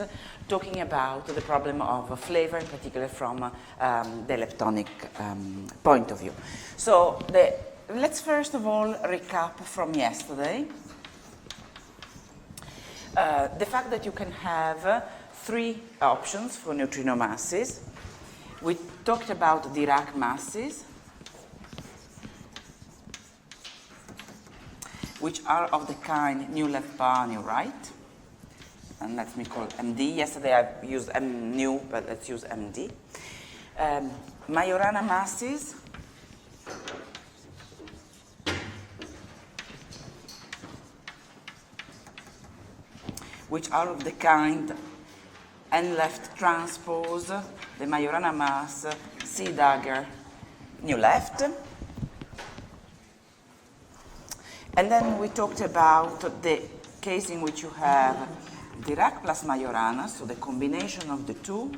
end, talking about the problem of flavor, in particular from the leptonic point of view. So let's first of all recap from yesterday. The fact that you can have three options for neutrino masses. We talked about Dirac masses, which are of the kind nu left bar, nu right. And let me call MD. Yesterday I used nu, but let's use MD. Majorana masses, which are of the kind n left transpose, the Majorana mass, C dagger, nu left. And then we talked about the case in which you have Dirac plus Majorana, so the combination of the two.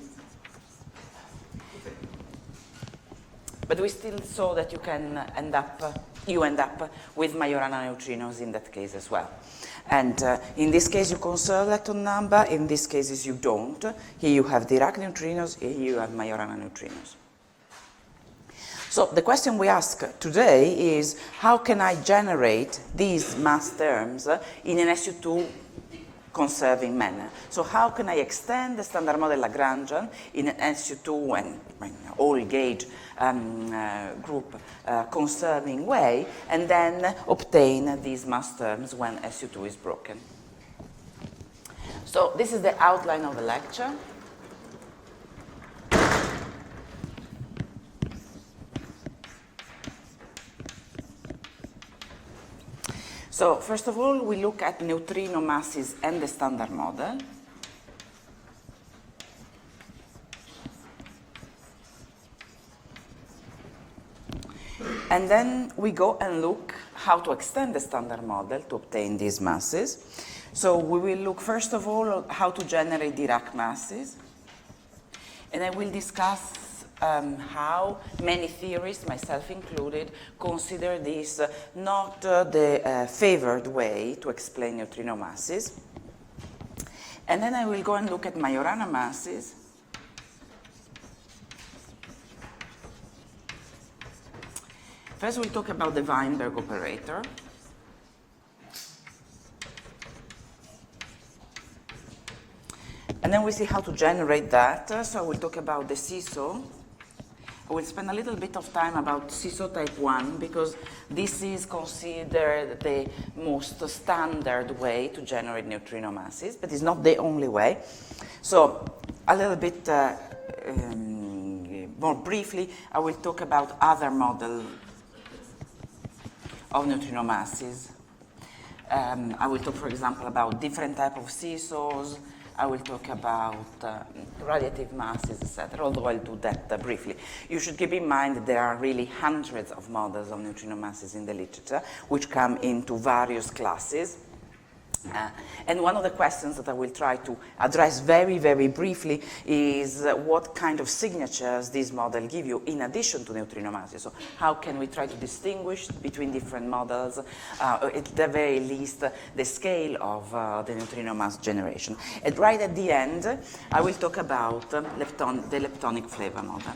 But we still saw that you end up with Majorana neutrinos in that case as well. And in this case, you conserve Lepton number. In these cases, you don't. Here you have Dirac neutrinos. Here you have Majorana neutrinos. So the question we ask today is, how can I generate these mass terms in an SU2 conserving manner? So how can I extend the standard model Lagrangian in an SU2 and all gauge group conserving way, and then obtain these mass terms when SU2 is broken? So this is the outline of the lecture. So first of all, we look at neutrino masses and the standard model. And then we go and look how to extend the standard model to obtain these masses. So we will look first of all how to generate Dirac masses. And I will discuss how many theorists, myself included, consider this not the favored way to explain neutrino masses. And then I will go and look at Majorana masses. First, we'll talk about the Weinberg operator. And then we see how to generate that. So we'll talk about the seesaw. I will spend a little bit of time about seesaw type 1 because this is considered the most standard way to generate neutrino masses, but it's not the only way. So a little bit more briefly, I will talk about other models of neutrino masses. I will talk, for example, about different types of seesaws. I will talk about radiative masses, etc., although I'll do that briefly. You should keep in mind that there are really hundreds of models of neutrino masses in the literature, which come into various classes. And one of the questions that I will try to address very, very briefly is what kind of signatures this model give you in addition to neutrino masses. So how can we try to distinguish between different models, at the very least, the scale of the neutrino mass generation. And right at the end, I will talk about the leptonic flavor model.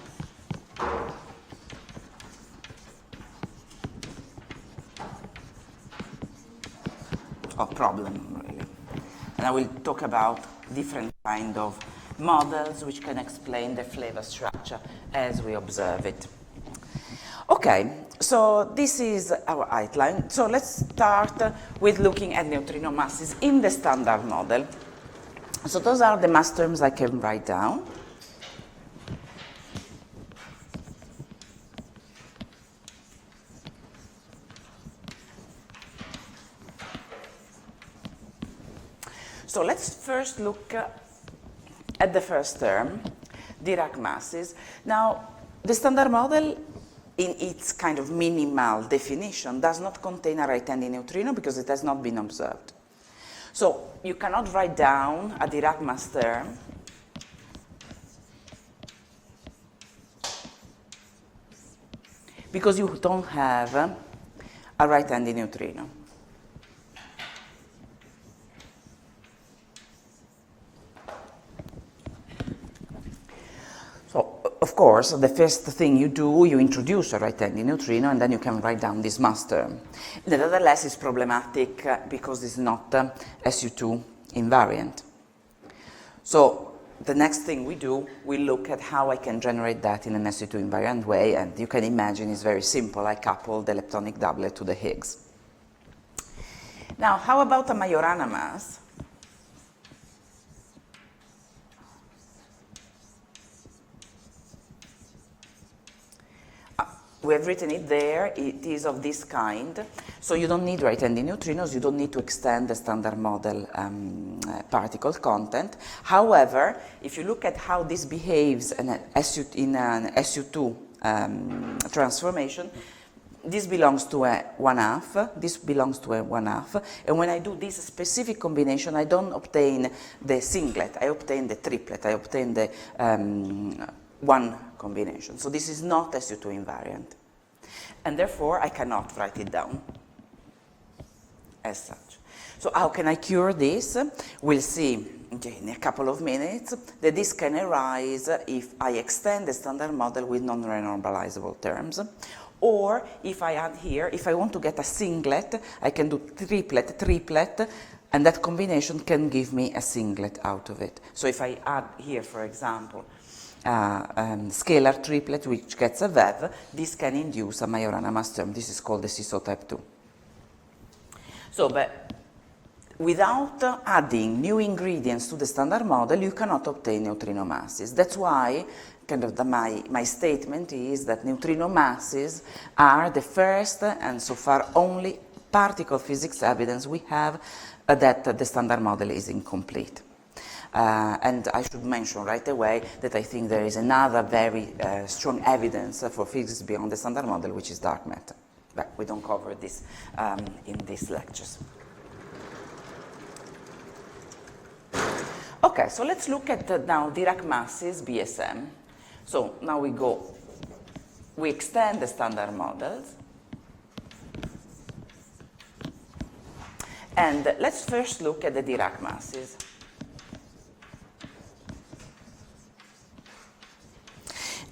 Problem, really. And I will talk about different kind of models which can explain the flavor structure as we observe it. Okay, so this is our outline. So let's start with looking at neutrino masses in the standard model. So those are the mass terms I can write down. So let's first look at the first term, Dirac masses. Now, the standard model, in its kind of minimal definition, does not contain a right-handed neutrino because it has not been observed. So you cannot write down a Dirac mass term because you don't have a right-handed neutrino. of course, the first thing you do, you introduce a right-handed neutrino, and then you can write down this mass term. Nevertheless, it's problematic because it's not SU2 invariant. So the next thing we do, we look at how I can generate that in an SU2 invariant way, and you can imagine it's very simple. I couple the leptonic doublet to the Higgs. Now, how about a Majorana mass? We have written it there. It is of this kind. So you don't need right-handed neutrinos. You don't need to extend the standard model particle content. However, if you look at how this behaves in an SU2 transformation, this belongs to a 1/2, this belongs to a 1/2, and when I do this specific combination, I don't obtain the singlet, I obtain the triplet, I obtain the one combination. So this is not SU2 invariant, and therefore I cannot write it down as such. So how can I cure this? We'll see in a couple of minutes that this can arise if I extend the standard model with non-renormalizable terms. Or if I add here, if I want to get a singlet, I can do triplet, triplet, and that combination can give me a singlet out of it. So if I add here, for example, scalar triplet, which gets a VEV, this can induce a Majorana mass term. This is called the seesaw type 2. So, but without adding new ingredients to the standard model, you cannot obtain neutrino masses. That's why kind of my statement is that neutrino masses are the first and so far only particle physics evidence we have that the standard model is incomplete. And I should mention right away that I think there is another very strong evidence for physics beyond the standard model, which is dark matter. But we don't cover this in these lectures. Okay, so let's look at now Dirac Masses BSM. So now we extend the standard models. And let's first look at the Dirac Masses.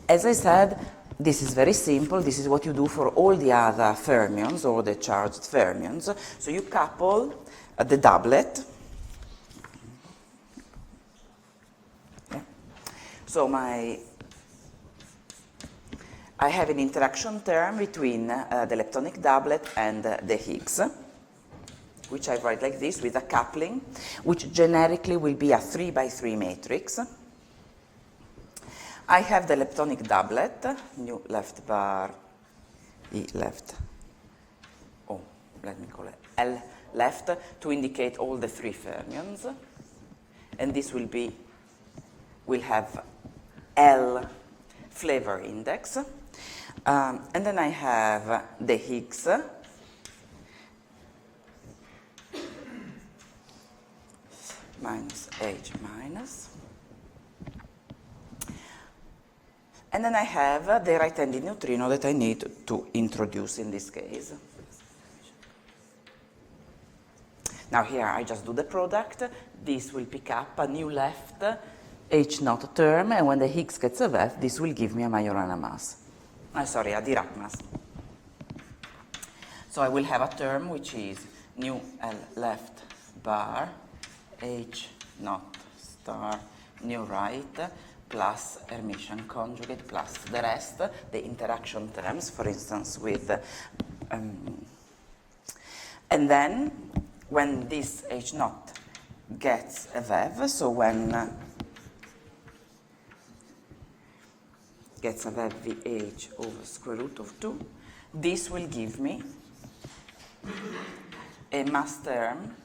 As I said, this is very simple. This is what you do for all the other fermions or the charged fermions. So you couple the doublet. Yeah. So I have an interaction term between the leptonic doublet and the Higgs, which I write like this with a coupling, which generically will be a 3×3 matrix. I have the leptonic doublet, nu left bar, E left, oh, let me call it L left, to indicate all the three fermions. And this will have L flavor index. And then I have the Higgs, minus H minus. And then I have the right-handed neutrino that I need to introduce in this case. Now here I just do the product. This will pick up a new left H0 term, and when the Higgs gets a VEV, this will give me a Majorana mass. Sorry, a Dirac mass. So I will have a term which is nu L left bar H0 star nu right plus Hermitian conjugate plus the rest, the interaction terms, for instance, with and then when this H0 gets a VEV, so when gets a VEV VH over square root of 2, this will give me a mass term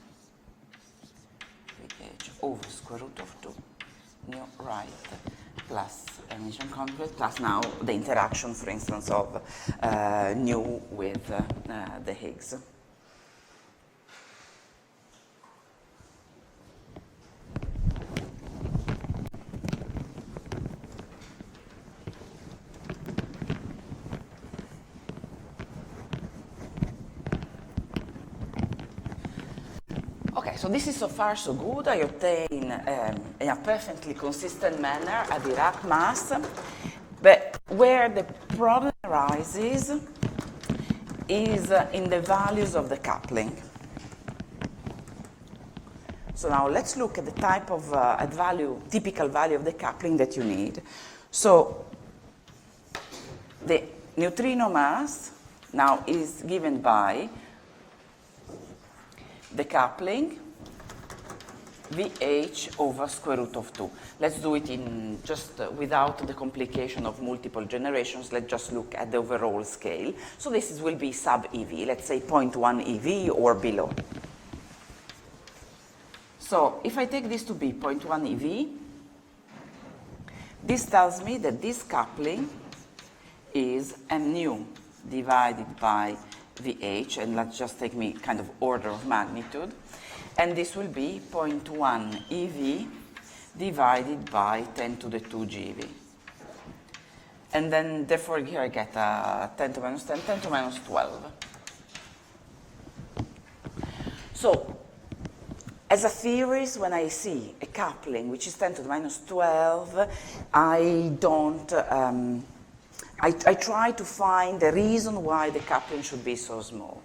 VH over square root of 2 nu right plus Hermitian conjugate plus now the interaction, for instance, of nu with the Higgs. So this is so far so good. I obtain in a perfectly consistent manner a Dirac mass, But where the problem arises is in the values of the coupling. So now let's look at the type of typical value of the coupling that you need. So the neutrino mass now is given by the coupling VH over square root of 2. Let's do it in just without the complication of multiple generations. Let's just look at the overall scale. So this will be sub EV, let's say 0.1 EV or below. So if I take this to be 0.1 EV, this tells me that this coupling is mu divided by VH, and let's just take me kind of order of magnitude. And this will be 0.1 EV divided by 10 to the 2 GeV. And then, therefore, here I get 10 to minus 10, 10 to minus 12. So, as a theorist, when I see a coupling which is 10 to the minus 12, I don't, I try to find the reason why the coupling should be so small.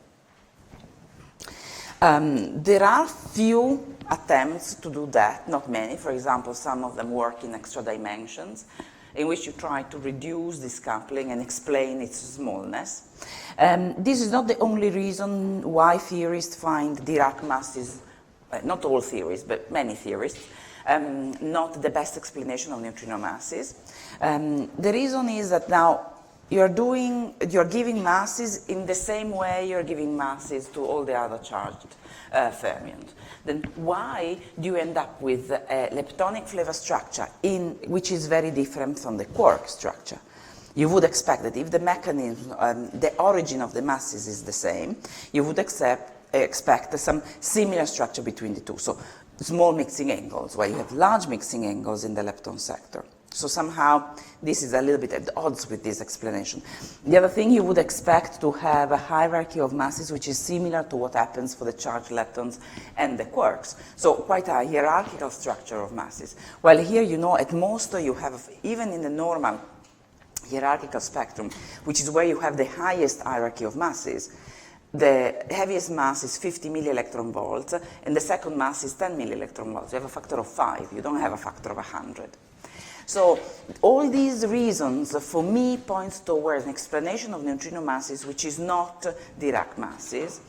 There are few attempts to do that, not many. For example, some of them work in extra dimensions, in which you try to reduce this coupling and explain its smallness. This is not the only reason why theorists find Dirac masses, not all theorists, but many theorists, not the best explanation of neutrino masses. The reason is that now you're giving masses in the same way you're giving masses to all the other charged fermions. Then why do you end up with a leptonic flavor structure which is very different from the quark structure? You would expect that if the mechanism, the origin of the masses is the same, you would expect some similar structure between the two. So small mixing angles, where you have large mixing angles in the lepton sector. So somehow this is a little bit at odds with this explanation. The other thing, you would expect to have a hierarchy of masses which is similar to what happens for the charged leptons and the quarks. So quite a hierarchical structure of masses. While here, you know, at most you have, even in the normal hierarchical spectrum, which is where you have the highest hierarchy of masses, the heaviest mass is 50 millielectron volts, and the second mass is 10 millielectron volts. You have a factor of 5. You don't have a factor of 100. So all these reasons, for me, points towards an explanation of neutrino masses which is not Dirac masses.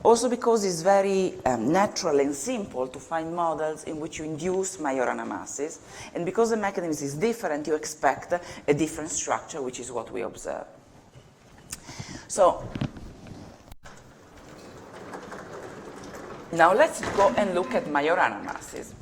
Also because it's very natural and simple to find models in which you induce Majorana masses. And because the mechanism is different, you expect a different structure, which is what we observe. So now let's go and look at Majorana masses.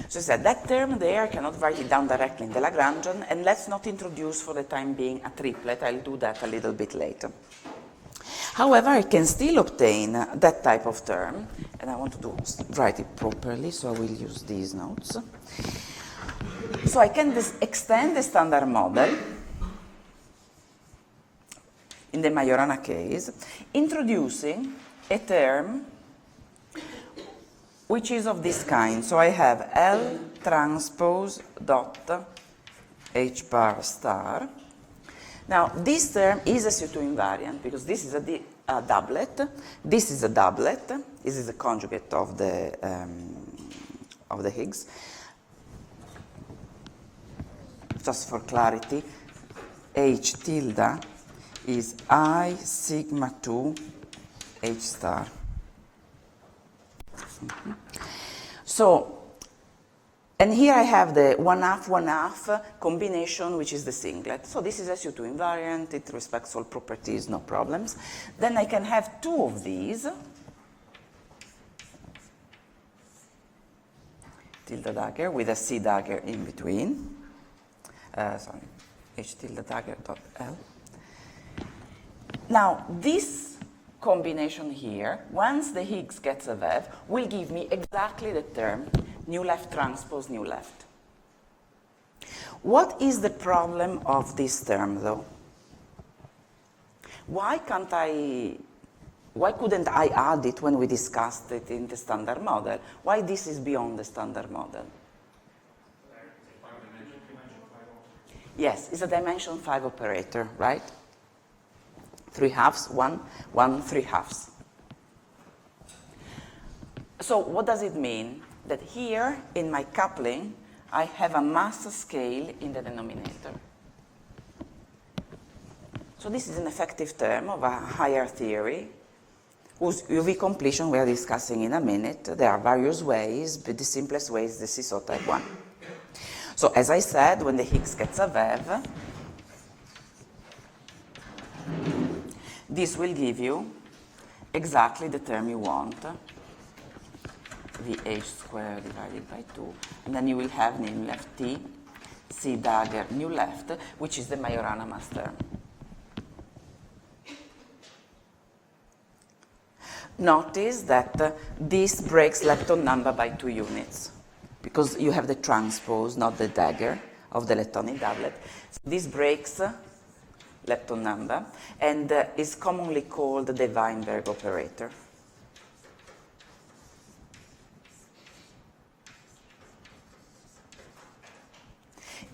So I said that term there, I cannot write it down directly in the Lagrangian, and let's not introduce for the time being a triplet. I'll do that a little bit later. However, I can still obtain that type of term, and I want to write it properly, so I will use these notes. So I can extend the standard model in the Majorana case, introducing a term which is of this kind. So I have L transpose dot H bar star. Now, this term is a CO2 invariant because this is a doublet. This is a doublet. This is a conjugate of the Higgs. Just for clarity, H tilde is I sigma 2 H star. So, and here I have the 1/2 combination, which is the singlet. So this is a CO2 invariant. It respects all properties, no problems. Then I can have two of these. Tilde dagger with a C dagger in between. Sorry, H tilde dagger dot L. Now, this combination here, once the Higgs gets a VEV, will give me exactly the term nu left transpose nu left. What is the problem of this term, though? Why couldn't I add it when we discussed it in the standard model? Why this is beyond the standard model? Yes, it's a dimension 5 operator, right? 3/2, 1, 1, 3/2. So what does it mean? That here in my coupling, I have a mass scale in the denominator. So this is an effective term of a higher theory, whose UV completion we are discussing in a minute. There are various ways, but the simplest way is the seesaw type 1. So as I said, when the Higgs gets a VEV, this will give you exactly the term you want, VH squared divided by 2, and then you will have nu left T, C dagger nu left, which is the Majorana mass term. Notice that this breaks Lepton number by 2 units, because you have the transpose, not the dagger, of the leptonic doublet. So this breaks Lepton number, and is commonly called the Weinberg operator.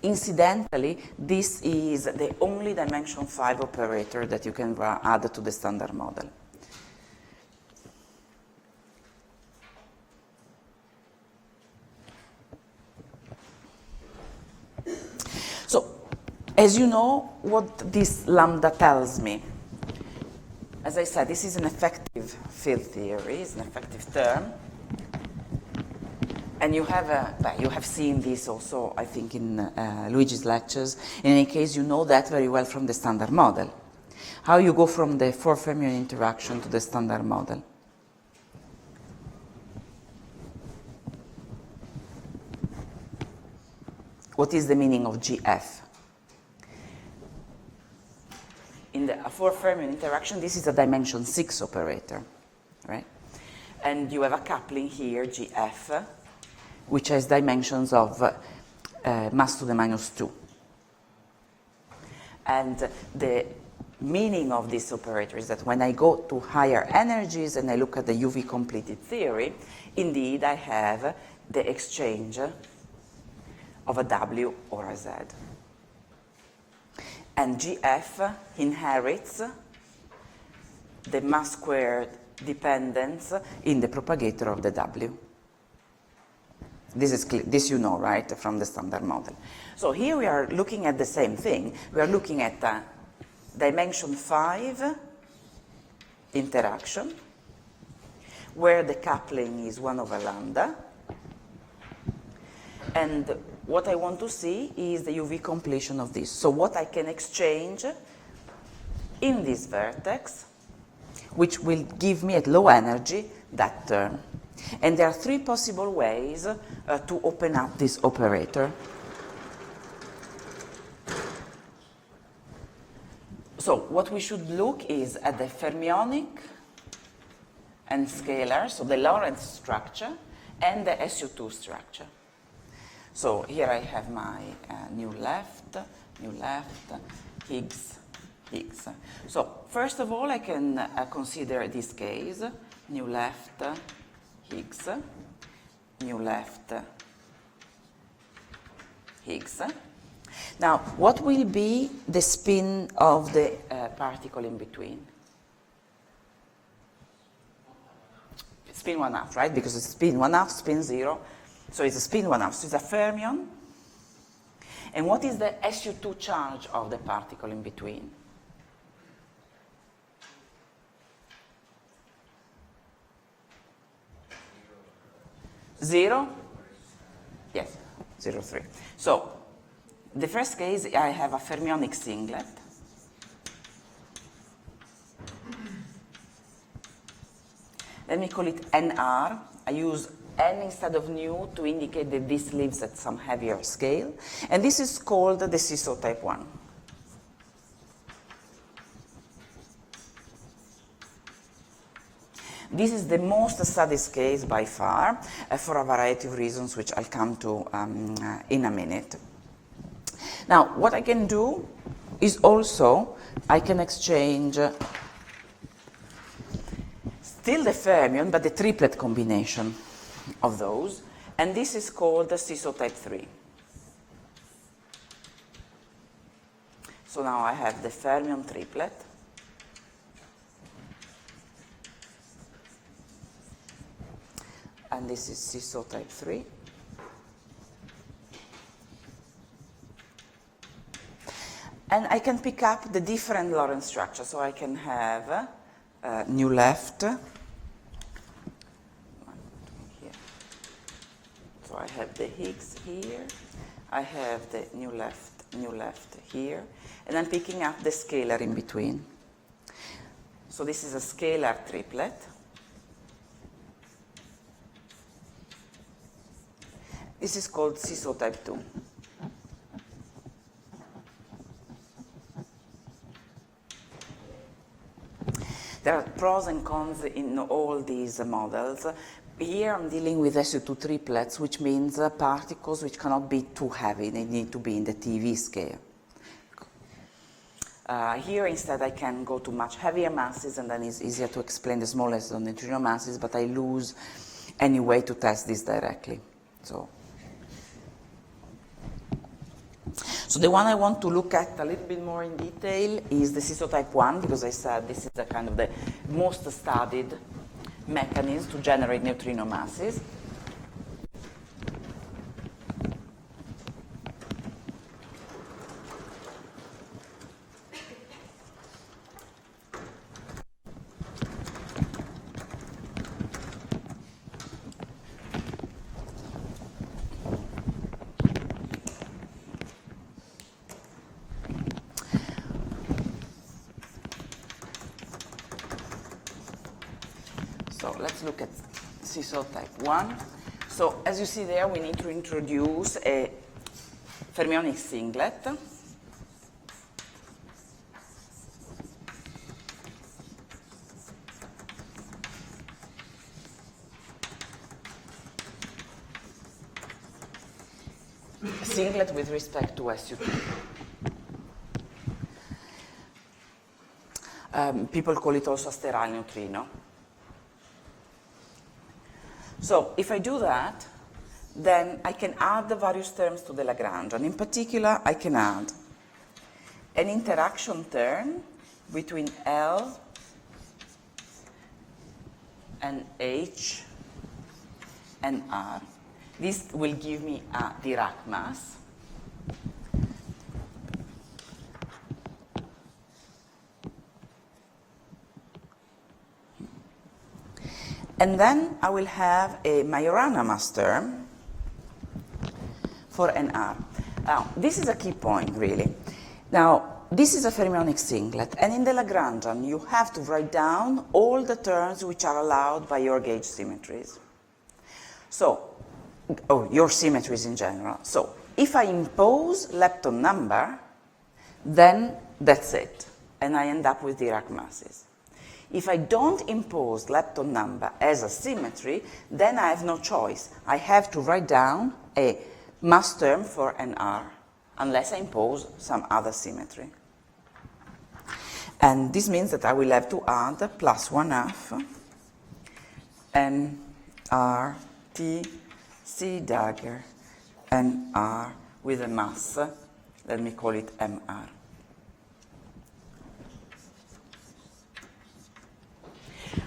Incidentally, this is the only dimension 5 operator that you can add to the standard model. So, as you know, what this lambda tells me, as I said, this is an effective field theory, it's an effective term. And you have seen this also, I think, in Luigi's lectures. In any case, you know that very well from the standard model. How you go from the 4 fermion interaction to the standard model. What is the meaning of GF? In the 4 fermion interaction, this is a dimension 6 operator, right? And you have a coupling here, GF, which has dimensions of mass to the minus 2. And the meaning of this operator is that when I go to higher energies and I look at the UV completed theory, indeed I have the exchange of a W or a Z. And GF inherits the mass squared dependence in the propagator of the W. This is clear. This you know, right, from the standard model. So here we are looking at the same thing. We are looking at a dimension 5 interaction, where the coupling is 1 over lambda. And what I want to see is the UV completion of this. So what I can exchange in this vertex, which will give me at low energy that term. And there are 3 possible ways to open up this operator. So what we should look is at the fermionic and scalar, so the Lorentz structure and the SU2 structure. So here I have my nu left, Higgs, Higgs. So first of all, I can consider this case, nu left, Higgs, nu left, Higgs. Now, what will be the spin of the particle in between? Spin 1/2, right? Because it's spin 1/2, spin 0. So it's a spin 1/2. So it's a fermion. And what is the SU2 charge of the particle in between? Zero? Yes, 0,3. So the first case, I have a fermionic singlet. Let me call it NR. I use N instead of nu to indicate that this lives at some heavier scale. And this is called the seesaw type 1. This is the most studied case by far, for a variety of reasons, which I'll come to in a minute. Now, what I can do is also, I can exchange still the fermion, but the triplet combination of those, and this is called the CISO type 3. So now I have the fermion triplet, and this is CISO type 3. And I can pick up the different Lorentz structure. So I can have new left. So I have the Higgs here. I have the new left here. And I'm picking up the scalar in between. So this is a scalar triplet. This is called CISO type 2. There are pros and cons in all these models. Here I'm dealing with SU2 triplets, which means particles which cannot be too heavy. They need to be in the TeV scale. Here instead I can go to much heavier masses, and then it's easier to explain the smallest of neutrino masses, but I lose any way to test this directly. So the one I want to look at a little bit more in detail is the CISO type 1, because I said this is the kind of the most studied mechanism to generate neutrino masses. So let's look at CISO type 1. So as you see there, we need to introduce a fermionic singlet. Singlet with respect to SU2. People call it also a sterile neutrino. So if I do that, then I can add the various terms to the Lagrangian. In particular, I can add an interaction term between L and H and R. This will give me a Dirac mass. And then I will have a Majorana mass term for NR. Now, this is a key point, really. Now, this is a fermionic singlet, and in the Lagrangian, you have to write down all the terms which are allowed by your gauge symmetries. So, your symmetries in general. So, if I impose Lepton number, then that's it, and I end up with Dirac masses. If I don't impose Lepton number as a symmetry, then I have no choice. I have to write down a mass term for NR, unless I impose some other symmetry. And this means that I will have to add plus 1/2 NR T C dagger NR with a mass, let me call it MR.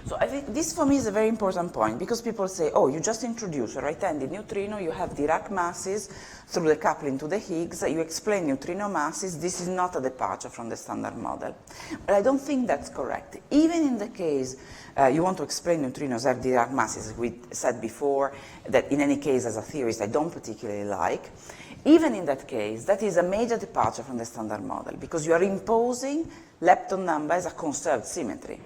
So I think this for me is a very important point, because people say, oh, you just introduce a right-handed neutrino, you have Dirac masses through the coupling to the Higgs, you explain neutrino masses, this is not a departure from the standard model. But I don't think that's correct. Even in the case you want to explain neutrinos have Dirac masses, we said before that in any case as a theorist I don't particularly like, even in that case, that is a major departure from the standard model, because you are imposing Lepton number as a conserved symmetry.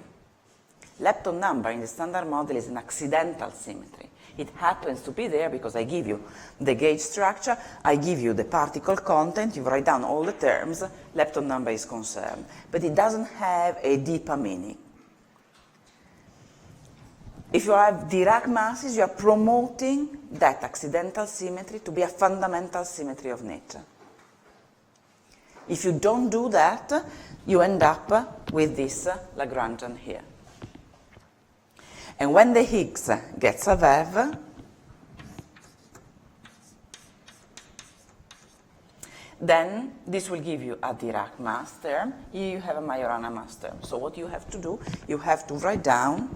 Lepton number in the standard model is an accidental symmetry. It happens to be there because I give you the gauge structure, I give you the particle content, you write down all the terms, Lepton number is conserved. But it doesn't have a deeper meaning. If you have Dirac masses, you are promoting that accidental symmetry to be a fundamental symmetry of nature. If you don't do that, you end up with this Lagrangian here. And when the Higgs gets a VEV, then this will give you a Dirac mass term. Here you have a Majorana mass term. So what you have to do, you have to write down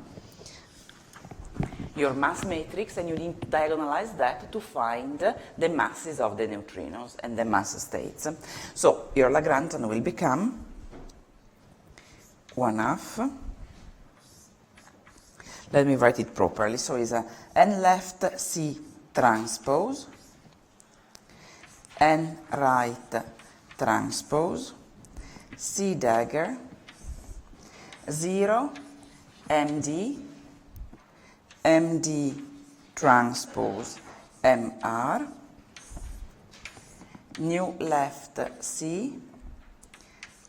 your mass matrix, and you need to diagonalize that to find the masses of the neutrinos and the mass states. So your Lagrangian will become 1/2. Let me write it properly. So it's a n left C transpose, n right transpose, C dagger, 0, MD, MD transpose MR, nu left C,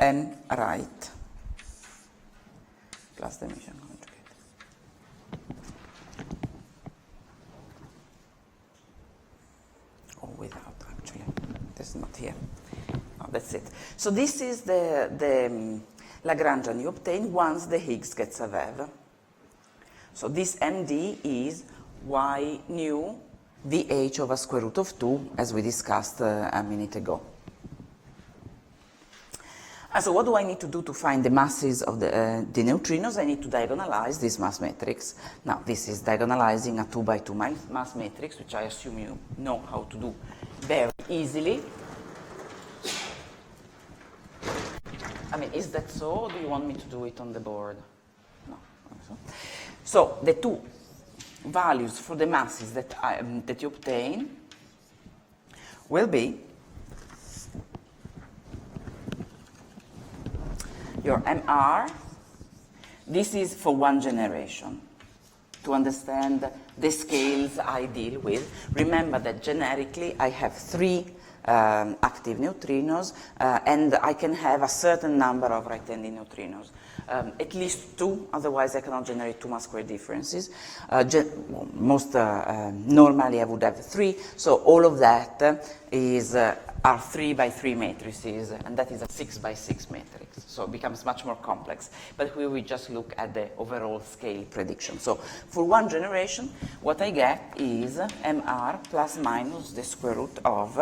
n right, plus the emission conjugate. Or without, actually. This is not here. Oh, that's it. So this is the Lagrangian you obtain once the Higgs gets a VEV. So this MD is y nu VH over square root of 2, as we discussed a minute ago. And so what do I need to do to find the masses of the neutrinos? I need to diagonalize this mass matrix. Now, this is diagonalizing a 2 by 2 mass matrix, which I assume you know how to do very easily. I mean, is that so, or do you want me to do it on the board? No, I don't think so. So the two values for the masses that you obtain will be your MR. This is for one generation. To understand the scales I deal with, remember that generically I have 3 active neutrinos, and I can have a certain number of right-handed neutrinos. At least 2, otherwise I cannot generate 2 mass square differences. Normally I would have 3, so all of that are 3 by 3 matrices, and that is a 6 by 6 matrix. So it becomes much more complex. But here we just look at the overall scale prediction. So for one generation, what I get is MR plus minus the square root of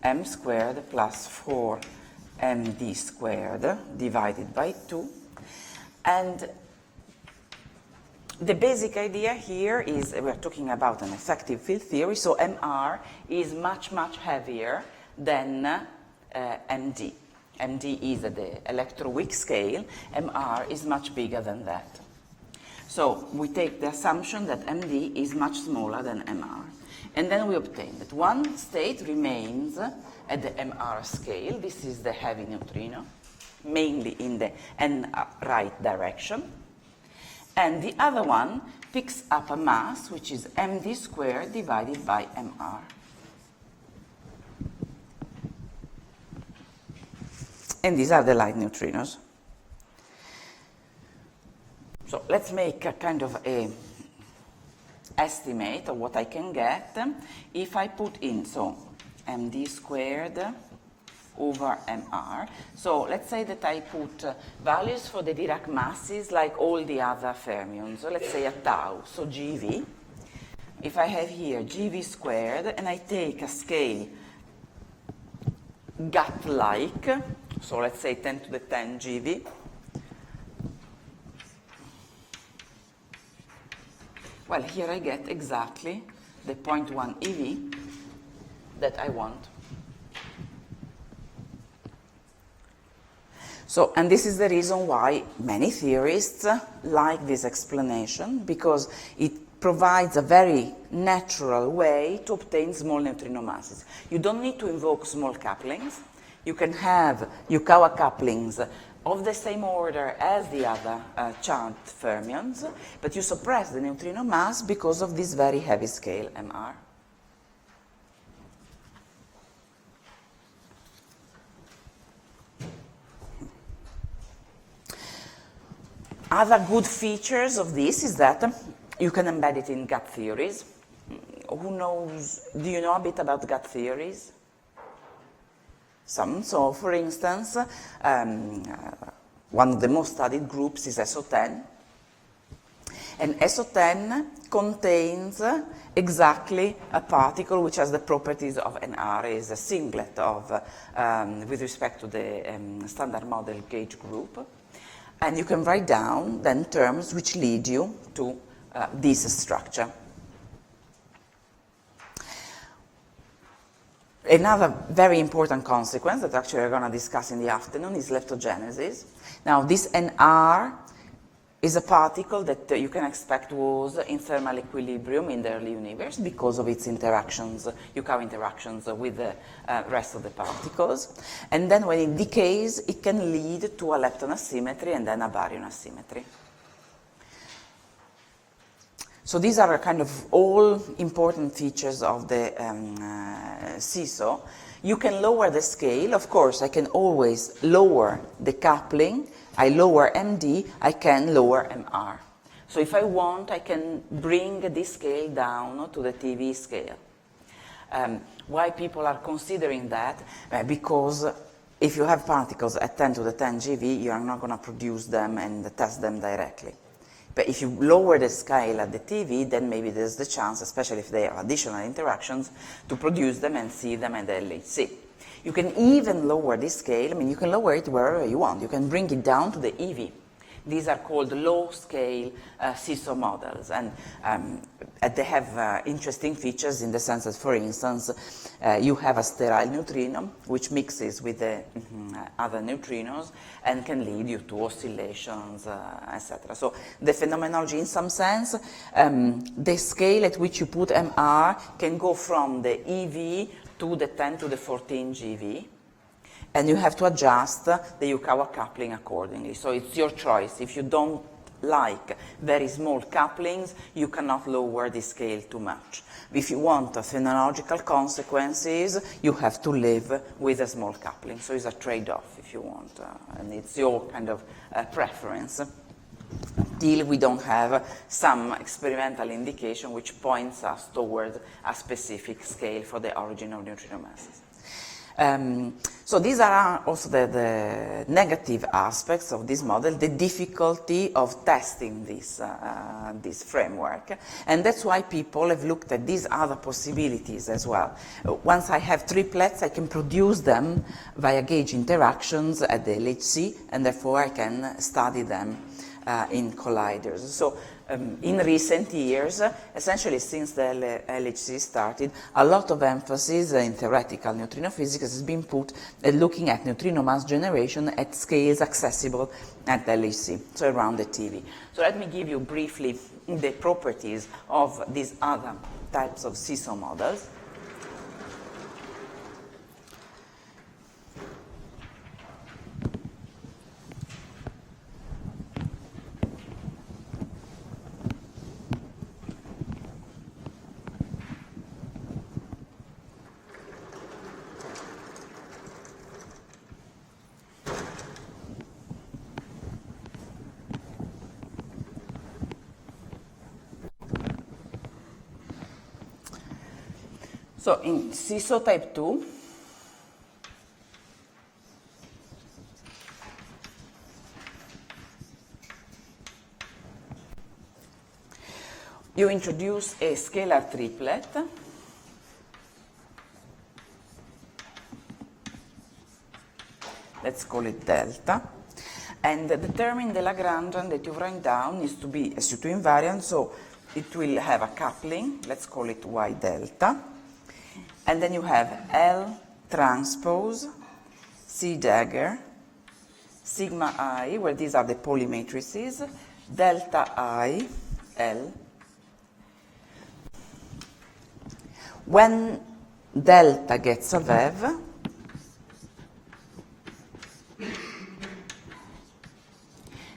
m squared plus 4 md squared divided by 2. And the basic idea here is we're talking about an effective field theory, so MR is much, much heavier than MD. MD is at the electroweak scale, MR is much bigger than that. So we take the assumption that MD is much smaller than MR. And then we obtain that one state remains at the MR scale. This is the heavy neutrino, mainly in the n right direction. And the other one picks up a mass, which is md squared divided by mr. And these are the light neutrinos. So let's make a kind of a estimate of what I can get if I put in, so md squared over mr. So let's say that I put values for the Dirac masses like all the other fermions. So let's say a tau, so GV. If I have here GV squared and I take a scale gut-like, so let's say 10 to the 10 GV, well, here I get exactly the 0.1 EV that I want. So, and this is the reason why many theorists like this explanation, because it provides a very natural way to obtain small neutrino masses. You don't need to invoke small couplings. You can have Yukawa couplings of the same order as the other charged fermions, but you suppress the neutrino mass because of this very heavy scale, MR. Other good features of this is that you can embed it in gut theories. Who knows, do you know a bit about gut theories? some. So, for instance, one of the most studied groups is SO10. And SO10 contains exactly a particle which has the properties of an R, is a singlet of, with respect to the standard model gauge group. And you can write down then terms which lead you to this structure. Another very important consequence that actually we're going to discuss in the afternoon is leptogenesis. Now, this NR is a particle that you can expect was in thermal equilibrium in the early universe because of its interactions, Yukawa interactions with the rest of the particles. And then when it decays, it can lead to a lepton asymmetry and then a baryon asymmetry. So these are kind of all important features of the seesaw. You can lower the scale. Of course, I can always lower the coupling. I lower MD, I can lower MR. So if I want, I can bring this scale down to the TV scale. Why people are considering that? Because if you have particles at 10 to the 10 GeV, you are not going to produce them and test them directly. But if you lower the scale at the TV, then maybe there's the chance, especially if they have additional interactions, to produce them and see them at the LHC. You can even lower this scale. I mean, you can lower it wherever you want. You can bring it down to the EV. These are called low-scale seesaw models, and they have interesting features in the sense that, for instance, you have a sterile neutrino which mixes with the other neutrinos and can lead you to oscillations, etc. So the phenomenology, in some sense, the scale at which you put MR can go from the EV to the 10 to the 14 GeV. And you have to adjust the Yukawa coupling accordingly. So it's your choice. If you don't like very small couplings, you cannot lower the scale too much. If you want phenomenological consequences, you have to live with a small coupling. So it's a trade-off if you want, and it's your kind of preference. Till we don't have some experimental indication which points us toward a specific scale for the origin of neutrino masses. So these are also the negative aspects of this model, the difficulty of testing this framework. And that's why people have looked at these other possibilities as well. Once I have triplets, I can produce them via gauge interactions at the LHC, and therefore I can study them in colliders. So in recent years, essentially since the LHC started, a lot of emphasis in theoretical neutrino physics has been put at looking at neutrino mass generation at scales accessible at the LHC, so around the TV. So let me give you briefly the properties of these other types of seesaw models. So in seesaw type 2, you introduce a scalar triplet let's call it delta, and determine the Lagrangian that you've written down needs to be a C2 invariant, so it will have a coupling, let's call it Y delta. And then you have L transpose, C dagger, sigma I, where these are the polymatrices, delta I, L. When delta gets a VEV,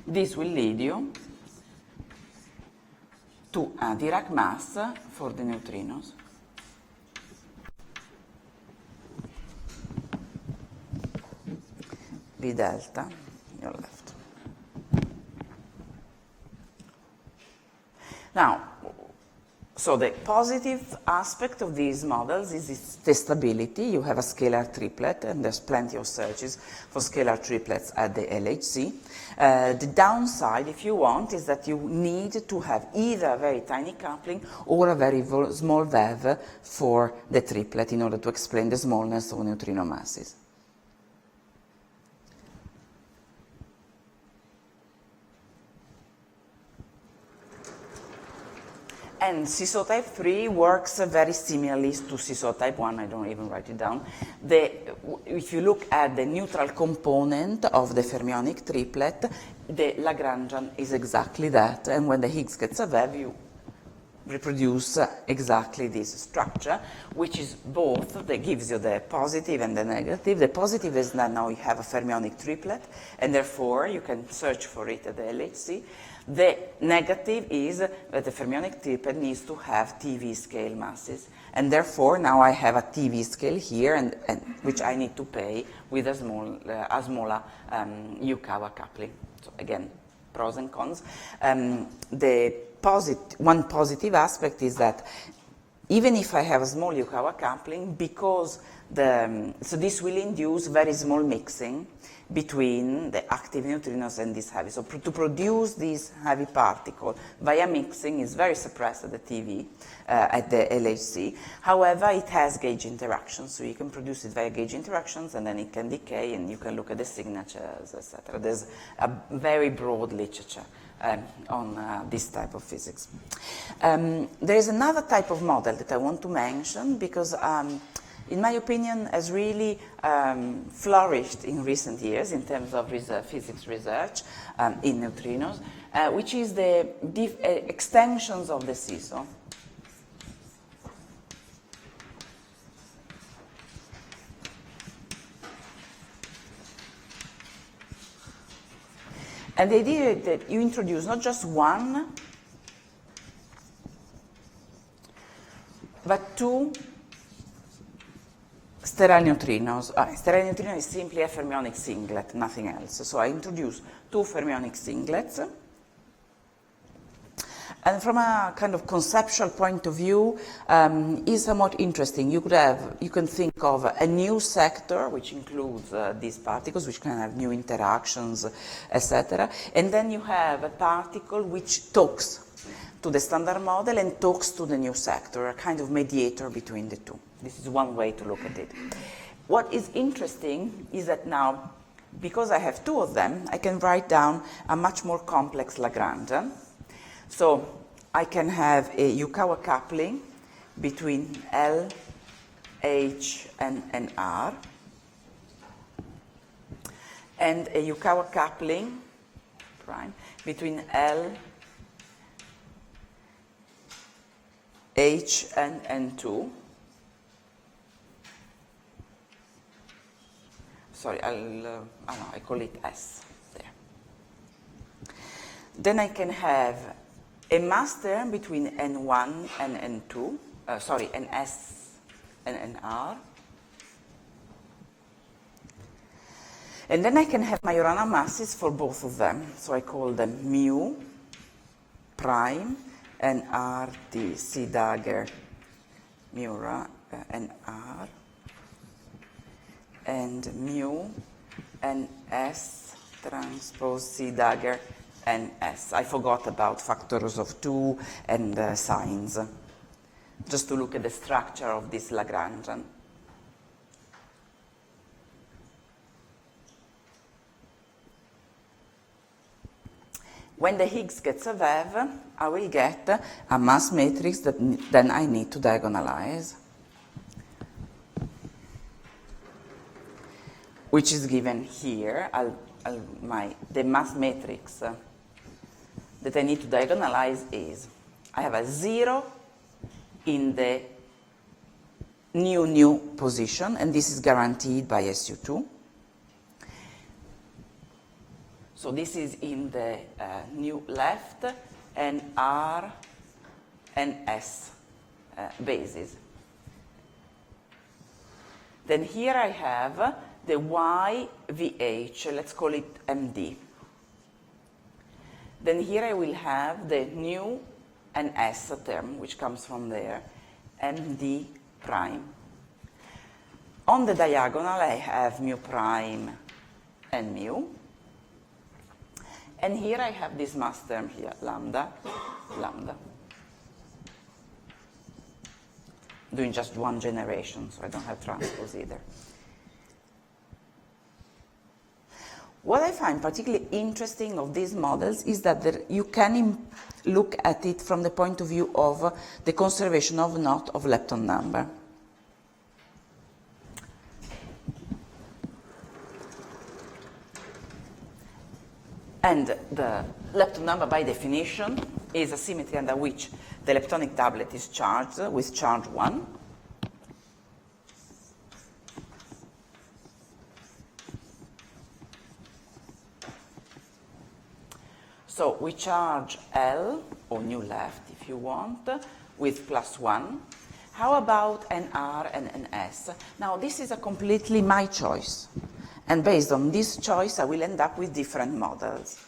this will lead you to a Dirac mass for the neutrinos. V delta, your left. Now, So the positive aspect of these models is its testability. You have a scalar triplet, and there's plenty of searches for scalar triplets at the LHC. The downside, if you want, is that you need to have either a very tiny coupling or a very small VEV for the triplet in order to explain the smallness of neutrino masses. And CISO type 3 works very similarly to CISO type 1. I don't even write it down. If you look at the neutral component of the fermionic triplet, the Lagrangian is exactly that. And when the Higgs gets a VEV, you reproduce exactly this structure, which is both, that gives you the positive and the negative. The positive is that now you have a fermionic triplet, and therefore you can search for it at the LHC. The negative is that the fermionic triplet needs to have TV scale masses, and therefore now I have a TV scale here, and which I need to pay with a smaller Yukawa coupling. So again, pros and cons. One positive aspect is that even if I have a small Yukawa coupling, because so this will induce very small mixing between the active neutrinos and this heavy. So to produce this heavy particle via mixing is very suppressed at the TV, at the LHC. However, it has gauge interactions, so you can produce it via gauge interactions, and then it can decay, and you can look at the signatures, etc. There's a very broad literature on this type of physics. There is another type of model that I want to mention because in my opinion, has really flourished in recent years in terms of physics research in neutrinos, which is the extensions of the CISO. And the idea is that you introduce not just one, but two sterile neutrinos. Sterile neutrino is simply a fermionic singlet, nothing else. So I introduce two fermionic singlets. And from a kind of conceptual point of view, is somewhat interesting. You can think of a new sector, which includes these particles, which can have new interactions, etc. And then you have a particle which talks to the standard model and talks to the new sector, a kind of mediator between the two. This is one way to look at it. What is interesting is that now, because I have two of them, I can write down a much more complex Lagrangian. So I can have a Yukawa coupling between L, H, and R, and a Yukawa coupling prime between L, H, and N2. Sorry, I call it S there. Then I can have a mass term between N1 and N2, NS and NR. And then I can have Majorana masses for both of them. So I call them mu prime and RT C dagger Mura and R, and mu and S transpose C dagger and S. I forgot about factors of 2 and signs, just to look at the structure of this Lagrangian. When the Higgs gets a VEV, I will get a mass matrix that then I need to diagonalize, which is given here. The mass matrix that I need to diagonalize is, I have a 0 in the new position, and this is guaranteed by SU2. So this is in the new left, and R and S bases. Then here I have the YVH, let's call it MD. Then here I will have the new an S term, which comes from there, md prime. On the diagonal, I have mu prime and mu. And here I have this mass term here, lambda, lambda. Doing just one generation, so I don't have transpose either. What I find particularly interesting of these models is that you can look at it from the point of view of the conservation of knot of Lepton number. And the Lepton number, by definition, is a symmetry under which the leptonic doublet is charged with charge 1. So we charge L, or nu left if you want, with +1. How about an R and an S? Now this is a completely my choice. And based on this choice, I will end up with different models.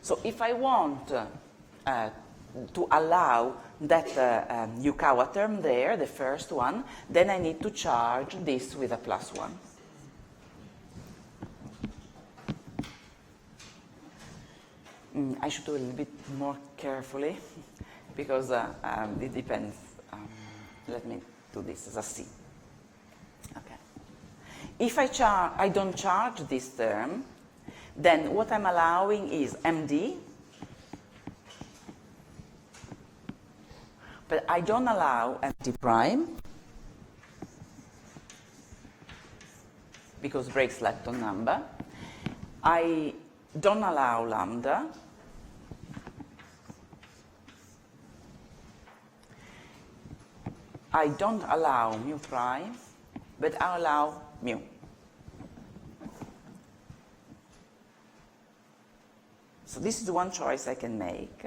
So if I want to allow that Yukawa term there, the first one, then I need to charge this with a +1. I should do a little bit more carefully because it depends. Let me do this as a C. Okay. If I don't charge this term, then what I'm allowing is MD, but I don't allow MD prime because breaks Lepton number. I don't allow lambda. I don't allow mu prime, but I allow mu. So this is one choice I can make.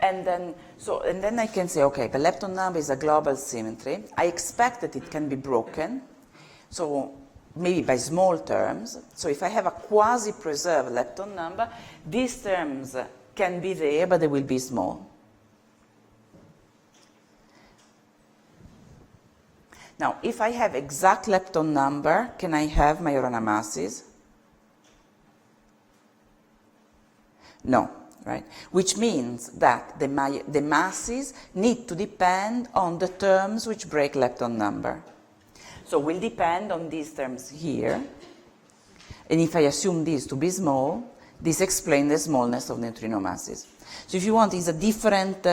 And then I can say, okay, the Lepton number is a global symmetry. I expect that it can be broken, so maybe by small terms. So if I have a quasi-preserved Lepton number, these terms can be there, but they will be small. Now, if I have exact Lepton number, can I have Majorana masses? No, right? Which means that the masses need to depend on the terms which break Lepton number. So will depend on these terms here. And if I assume these to be small, this explains the smallness of neutrino masses. So if you want, it's a different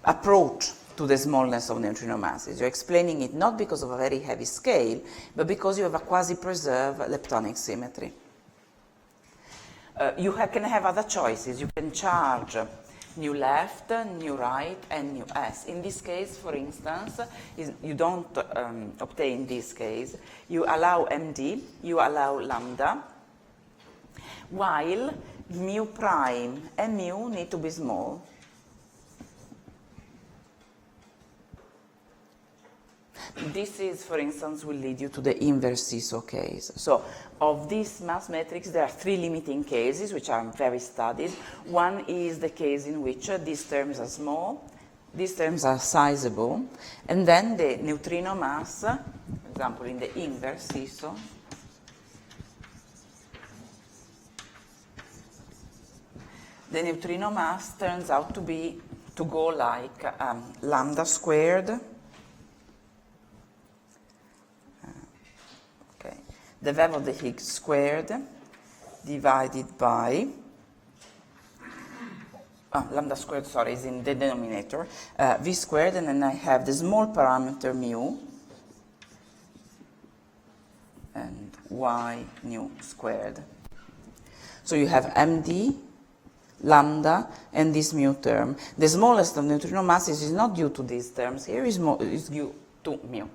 approach to the smallness of neutrino masses. You're explaining it not because of a very heavy scale, but because you have a quasi-preserved leptonic symmetry. You can have other choices. You can charge nu left, nu right, and nu s. In this case, for instance, you don't obtain this case. You allow MD, you allow lambda, while mu prime and mu need to be small. This is, for instance, will lead you to the inverse seesaw case. So of this mass matrix, there are three limiting cases, which are very studied. One is the case in which these terms are small, these terms are sizable, and then the neutrino mass, for example, in the inverse seesaw, the neutrino mass turns out to go like lambda squared, the value of the Higgs squared divided by, lambda squared, sorry, is in the denominator, V squared, and then I have the small parameter mu and Y nu squared. So you have MD, lambda, and this mu term. The smallest of neutrino masses is not due to these terms here, is due to mu.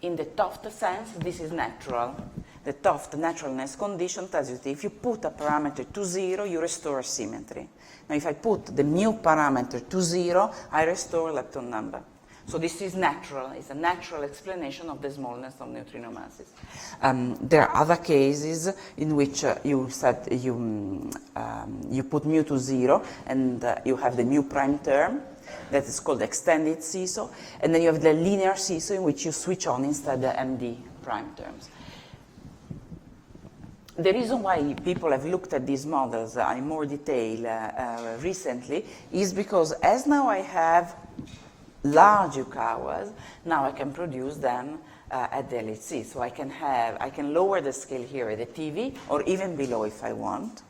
In the Toft sense, this is natural. The Toft naturalness condition tells you that if you put a parameter to 0, you restore symmetry. Now, if I put the mu parameter to 0, I restore Lepton number. So this is natural. It's a natural explanation of the smallness of neutrino masses. There are other cases in which you put mu to 0 and you have the mu prime term. That is called extended seesaw. And then you have the linear seesaw in which you switch on instead the MD prime terms. The reason why people have looked at these models in more detail recently is because as now I have large Yukawas, now I can produce them at the LHC. So I can lower the scale here at the TV or even below if I want.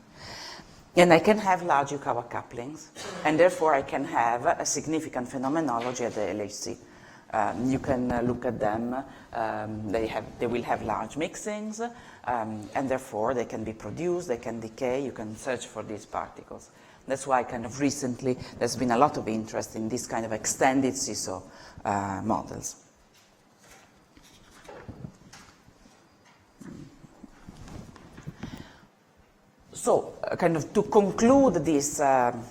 And I can have large Yukawa couplings, and therefore I can have a significant phenomenology at the LHC. You can look at them, they will have large mixings, and therefore they can be produced, they can decay, you can search for these particles. That's why kind of recently there's been a lot of interest in this kind of extended seesaw models. So, kind of to conclude this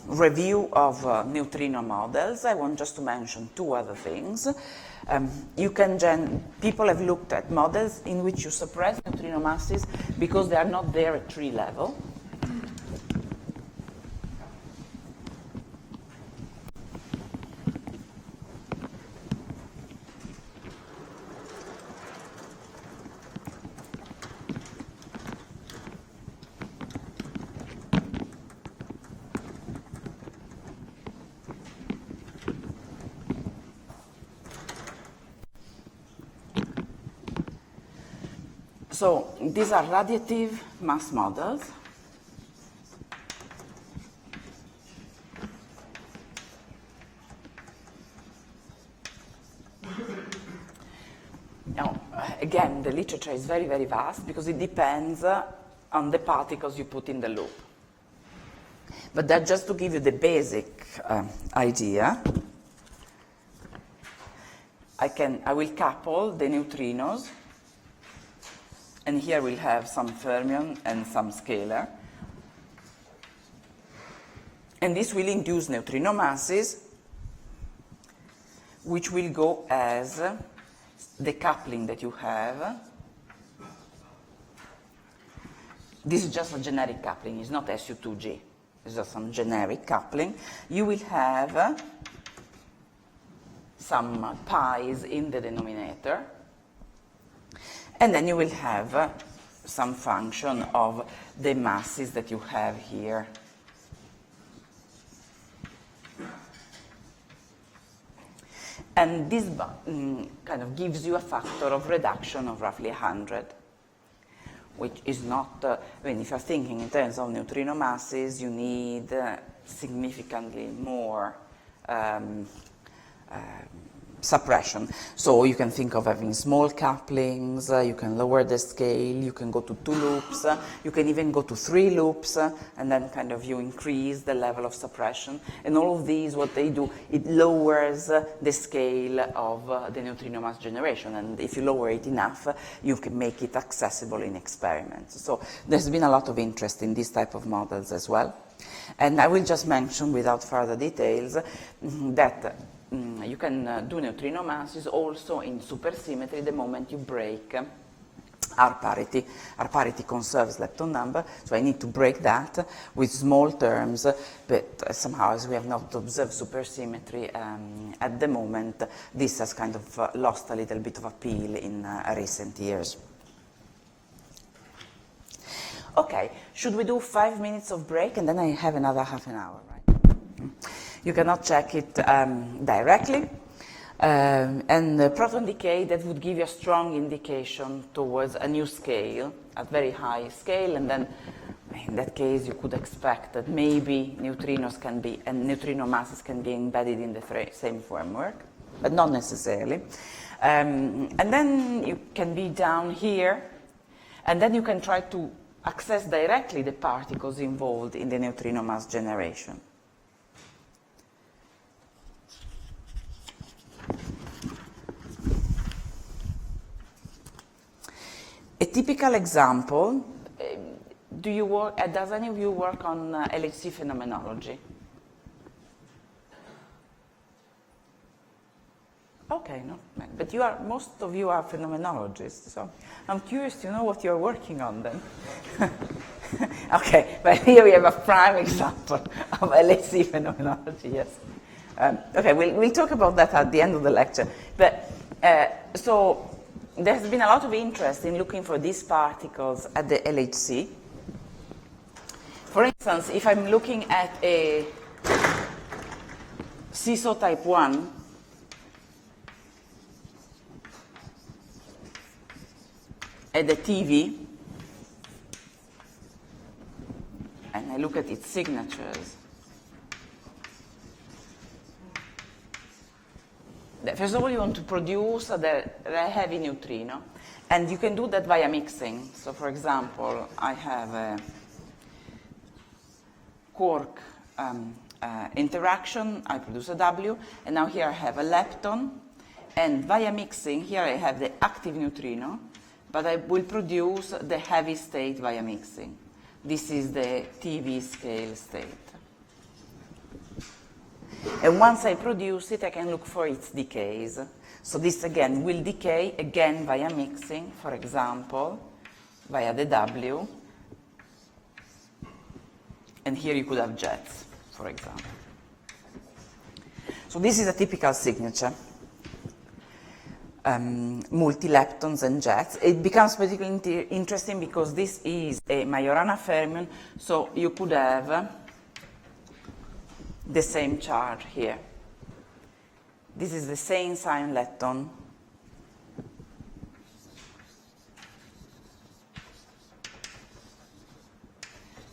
review of neutrino models, I want just to mention two other things. People have looked at models in which you suppress neutrino masses because they are not there at tree level. So these are radiative mass models. Now, again, the literature is very, very vast because it depends on the particles you put in the loop. But that just to give you the basic idea, I will couple the neutrinos. And here we'll have some fermion and some scalar. And this will induce neutrino masses, which will go as the coupling that you have. This is just a generic coupling. It's not SU2G. It's just some generic coupling. You will have some pi's in the denominator. And then you will have some function of the masses that you have here. And this kind of gives you a factor of reduction of roughly 100, which is not, if you're thinking in terms of neutrino masses, you need significantly more suppression. So you can think of having small couplings, you can lower the scale, you can go to 2 loops, you can even go to 3 loops, and then kind of you increase the level of suppression. And all of these, what they do, it lowers the scale of the neutrino mass generation. And if you lower it enough, you can make it accessible in experiments. So there's been a lot of interest in this type of models as well. And I will just mention, without further details, that you can do neutrino masses also in supersymmetry the moment you break R parity. R parity conserves lepton number, so I need to break that with small terms, but somehow, as we have not observed supersymmetry at the moment, this has kind of lost a little bit of appeal in recent years. Okay, should we do 5 minutes of break and then I have another half an hour, right? You cannot check it directly. And proton decay, that would give you a strong indication towards a new scale, a very high scale, and then in that case you could expect that maybe neutrinos can be, and neutrino masses can be embedded in the same framework, but not necessarily. And then you can be down here, and then you can try to access directly the particles involved in the neutrino mass generation. A typical example, does any of you work on LHC phenomenology? Okay, no, but you are, most of you are phenomenologists, so I'm curious to know what you're working on then. Okay, but here we have a prime example of LHC phenomenology, yes. Okay, we'll talk about that at the end of the lecture. But so there's been a lot of interest in looking for these particles at the LHC. For instance, if I'm looking at a seesaw type 1, at the TV, and I look at its signatures, first of all, you want to produce the heavy neutrino, and you can do that via mixing. So, for example, I have a quark interaction, I produce a W, and now here I have a lepton, and via mixing, here I have the active neutrino, but I will produce the heavy state via mixing. This is the TV scale state. And once I produce it, I can look for its decays. So this, again, will decay, again, via mixing, for example, via the W. And here you could have jets, for example. So this is a typical signature. Multi-leptons and jets. It becomes particularly interesting because this is a Majorana fermion, so you could have the same charge here. This is the same sign lepton.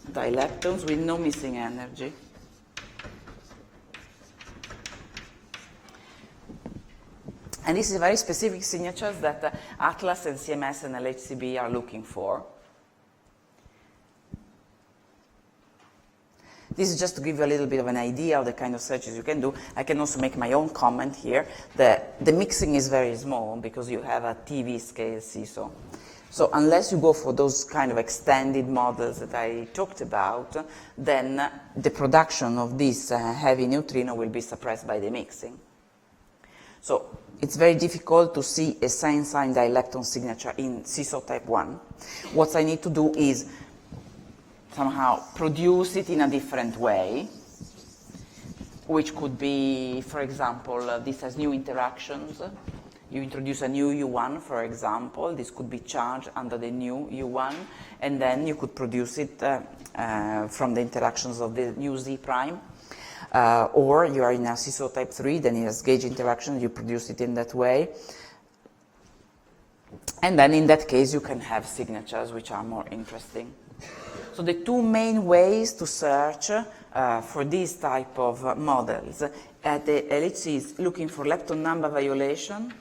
Dileptons with no missing energy. And this is very specific signatures that Atlas and CMS and LHCb are looking for. This is just to give you a little bit of an idea of the kind of searches you can do. I can also make my own comment here. The mixing is very small because you have a TV scale seesaw. So unless you go for those kind of extended models that I talked about, then the production of this heavy neutrino will be suppressed by the mixing. So it's very difficult to see a sign-sign dilepton signature in seesaw type 1. What I need to do is somehow produce it in a different way, which could be, for example, this has new interactions. You introduce a new U1, for example. This could be charged under the new U1, and then you could produce it from the interactions of the new Z prime. Or you are in a seesaw type 3, then it has gauge interaction, you produce it in that way. And then in that case, you can have signatures which are more interesting. So the two main ways to search for these type of models at the LHC is looking for lepton number violation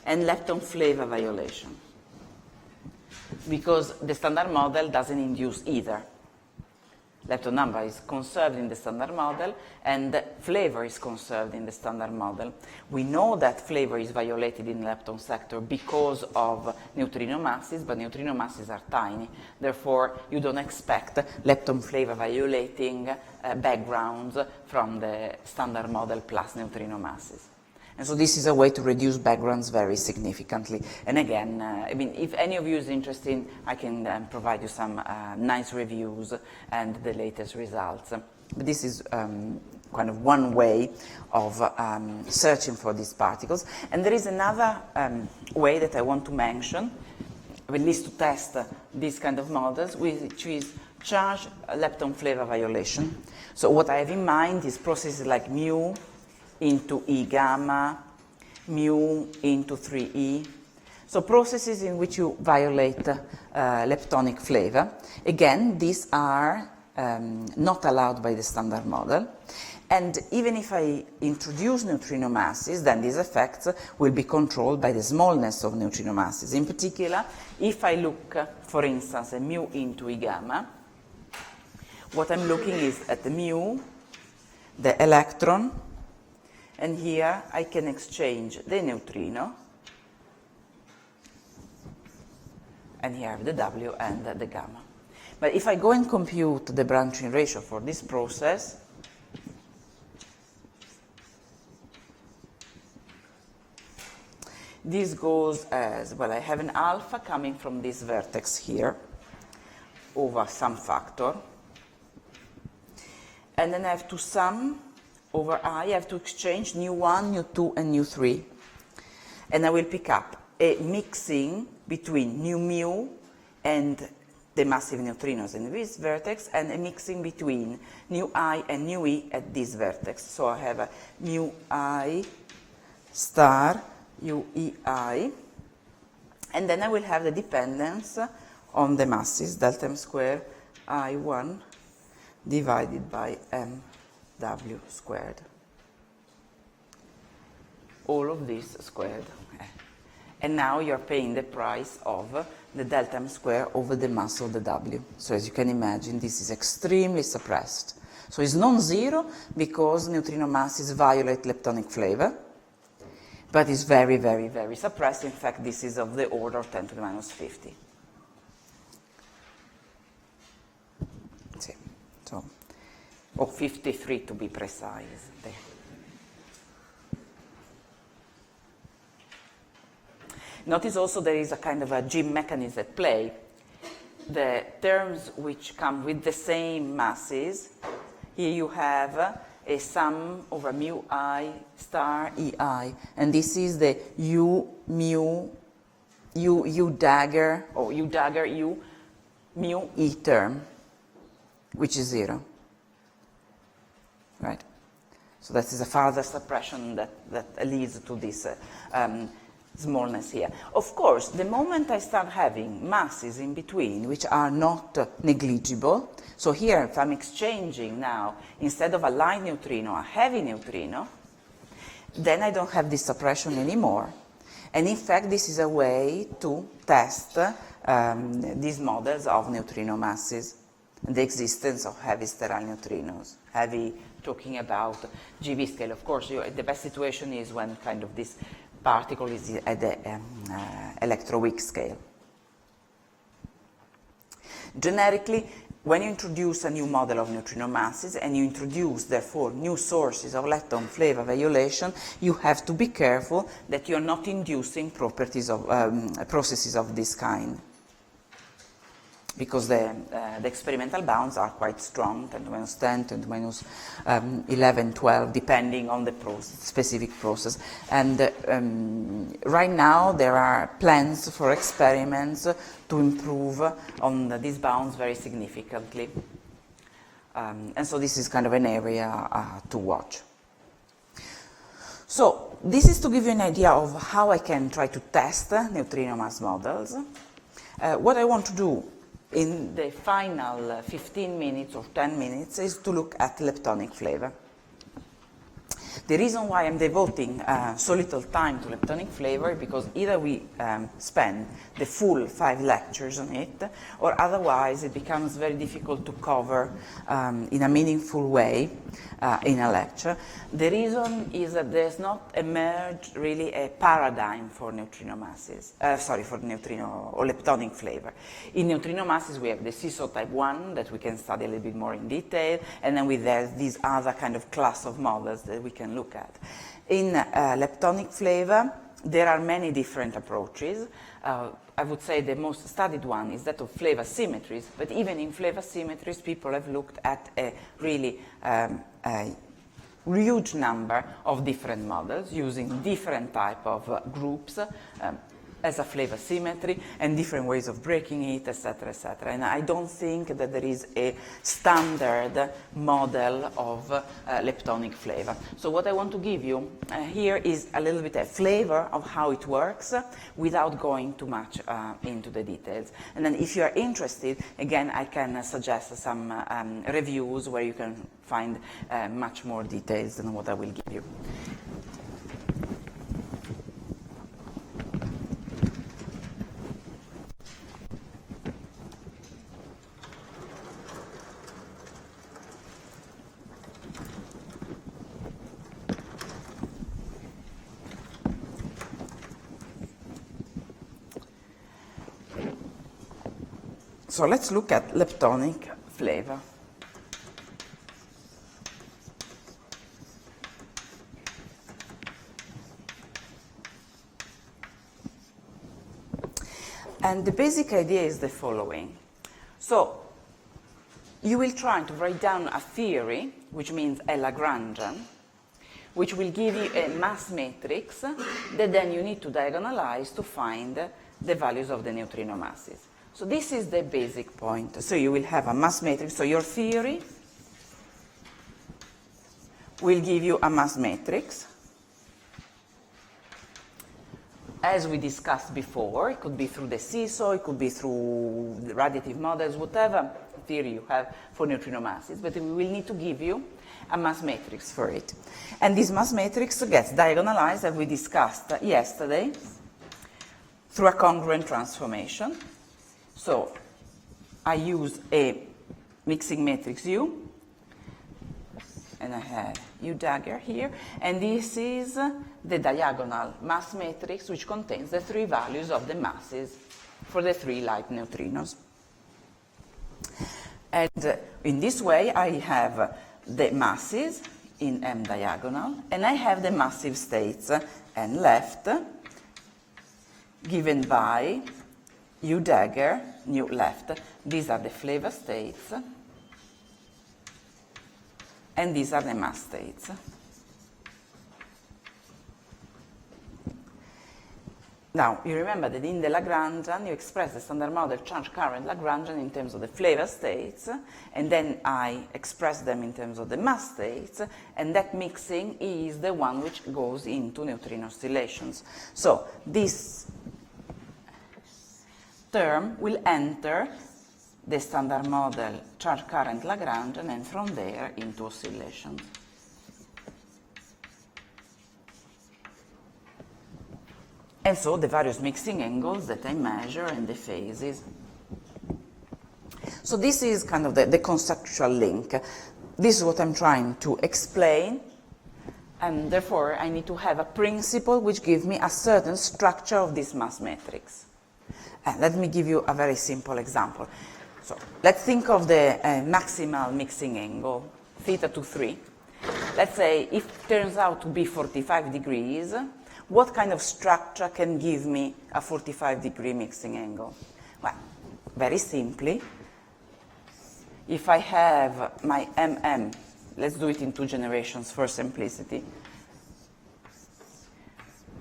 and lepton flavor violation, because the standard model doesn't induce either. Lepton number is conserved in the standard model, and flavor is conserved in the standard model. We know that flavor is violated in the lepton sector because of neutrino masses, but neutrino masses are tiny. Therefore, you don't expect lepton flavor violating backgrounds from the standard model plus neutrino masses. And so this is a way to reduce backgrounds very significantly. And again, I mean, if any of you is interested, I can provide you some nice reviews and the latest results. But this is kind of one way of searching for these particles. And there is another way that I want to mention, at least to test these kind of models, which is charge lepton flavor violation. So what I have in mind is processes like mu into E gamma, mu into 3E. So processes in which you violate leptonic flavor. Again, these are not allowed by the standard model. And even if I introduce neutrino masses, then these effects will be controlled by the smallness of neutrino masses. In particular, if I look, for instance, at mu into E gamma, what I'm looking is at the mu, the electron, and here I can exchange the neutrino, and here I have the W and the gamma. But if I go and compute the branching ratio for this process, this goes as, well, I have an alpha coming from this vertex here over some factor. And then I have to sum over I have to exchange nu1, nu2, and nu3. And I will pick up a mixing between nu mu and the massive neutrinos in this vertex, and a mixing between nu I and nu e at this vertex. So I have a nu I star u e I, and then I will have the dependence on the masses, delta m squared I1 divided by mw squared. All of this squared. And now you're paying the price of the delta m squared over the mass of the W. So as you can imagine, this is extremely suppressed. So it's non-zero because neutrino masses violate leptonic flavor, but it's very, very, very suppressed. In fact, this is of the order of 10 to the minus 50. So, or 53 to be precise. There. Notice also there is a kind of a Gibbs mechanism at play. The terms which come with the same masses, here you have a sum over mu I star ei, and this is the u mu u dagger, or u dagger u mu e term, which is 0. Right? So that is a further suppression that leads to this smallness here. Of course, the moment I start having masses in between which are not negligible, so here if I'm exchanging now, instead of a light neutrino, a heavy neutrino, then I don't have this suppression anymore. And in fact, this is a way to test these models of neutrino masses and the existence of heavy sterile neutrinos. Heavy, talking about GeV scale. Of course, the best situation is when kind of this particle is at the electroweak scale. Generically, when you introduce a new model of neutrino masses and you introduce, therefore, new sources of lepton flavor violation, you have to be careful that you're not inducing properties of processes of this kind, because the experimental bounds are quite strong, 10 to minus 10, 10 to minus 11, 12, depending on the specific process. And right now there are plans for experiments to improve on these bounds very significantly. And so this is kind of an area to watch. So this is to give you an idea of how I can try to test neutrino mass models. What I want to do in the final 15 minutes or 10 minutes is to look at leptonic flavor. The reason why I'm devoting so little time to leptonic flavor is because either we spend the full 5 lectures on it, or otherwise it becomes very difficult to cover in a meaningful way in a lecture. The reason is that there's not emerged really a paradigm for neutrino masses, for neutrino or leptonic flavor. In neutrino masses we have the seesaw type 1 that we can study a little bit more in detail, and then there's these other kind of class of models that we can look at. In leptonic flavor, there are many different approaches. I would say the most studied one is that of flavor symmetries, but even in flavor symmetries, people have looked at a really huge number of different models using different type of groups as a flavor symmetry and different ways of breaking it, etc., etc. And I don't think that there is a standard model of leptonic flavor. So what I want to give you here is a little bit a flavor of how it works without going too much into the details. And then if you are interested, again, I can suggest some reviews where you can find much more details than what I will give you. So let's look at leptonic flavor. And the basic idea is the following. So you will try to write down a theory, which means a Lagrangian, which will give you a mass matrix that then you need to diagonalize to find the values of the neutrino masses. So this is the basic point. So you will have a mass matrix. So your theory will give you a mass matrix. As we discussed before, it could be through the seesaw, it could be through the radiative models, whatever theory you have for neutrino masses, but we will need to give you a mass matrix for it. And this mass matrix gets diagonalized, as we discussed yesterday, through a congruent transformation. So I use a mixing matrix U, and I have U dagger here, and this is the diagonal mass matrix which contains the three values of the masses for the three light neutrinos. And in this way I have the masses in M diagonal, and I have the massive states N left, given by U dagger, nu left. These are the flavor states, and these are the mass states. Now, you remember that in the Lagrangian, you express the standard model charge current Lagrangian in terms of the flavor states, and then I express them in terms of the mass states, and that mixing is the one which goes into neutrino oscillations. So this term will enter the standard model charge current Lagrangian, and from there into oscillations. And so the various mixing angles that I measure and the phases. So this is kind of the conceptual link. This is what I'm trying to explain, and therefore I need to have a principle which gives me a certain structure of this mass matrix. Let me give you a very simple example. So let's think of the maximal mixing angle, theta 2,3. Let's say if it turns out to be 45 degrees, what kind of structure can give me a 45-degree mixing angle? Well, very simply, if I have my MM, let's do it in 2 generations for simplicity.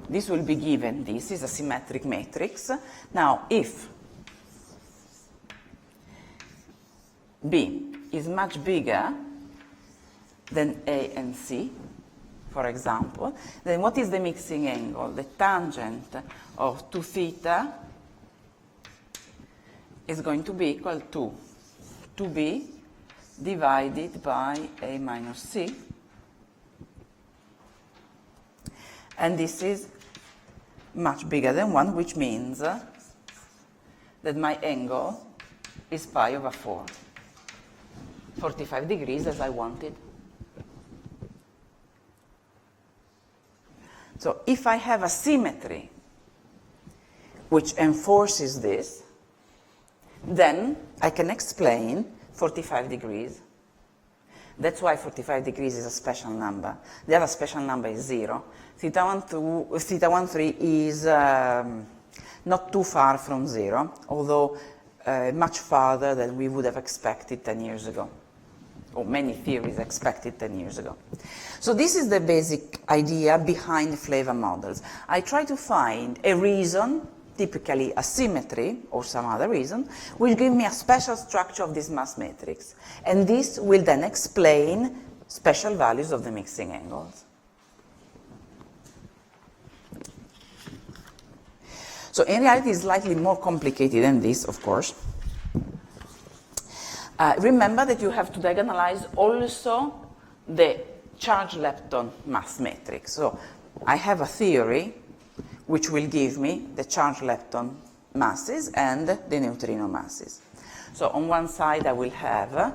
This will be given, this is a symmetric matrix. Now, if B is much bigger than A and C, for example, then what is the mixing angle? The tangent of 2 theta is going to be equal to 2B divided by A minus C. And this is much bigger than 1, which means that my angle is pi over 4. 45 degrees as I wanted. So if I have a symmetry which enforces this, then I can explain 45 degrees. That's why 45 degrees is a special number. The other special number is 0. Theta 1, 3 is not too far from 0, although much farther than we would have expected 10 years ago, or many theories expected 10 years ago. So this is the basic idea behind flavor models. I try to find a reason, typically a symmetry or some other reason, which gives me a special structure of this mass matrix. And this will then explain special values of the mixing angles. So in reality, it's slightly more complicated than this, of course. Remember that you have to diagonalize also the charge lepton mass matrix. So I have a theory which will give me the charge lepton masses and the neutrino masses. So on one side I will have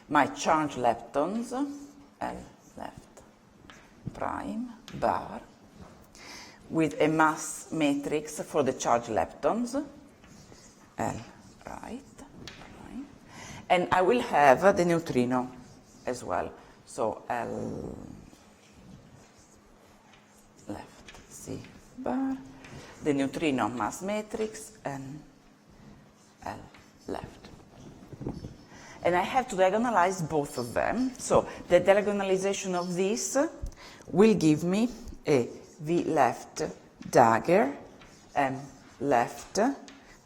my charge leptons, L left prime bar, with a mass matrix for the charge leptons, L right prime, and I will have the neutrino as well. So L left C bar the neutrino mass matrix and L left. And I have to diagonalize both of them. So the diagonalization of this will give me a V left dagger, M left,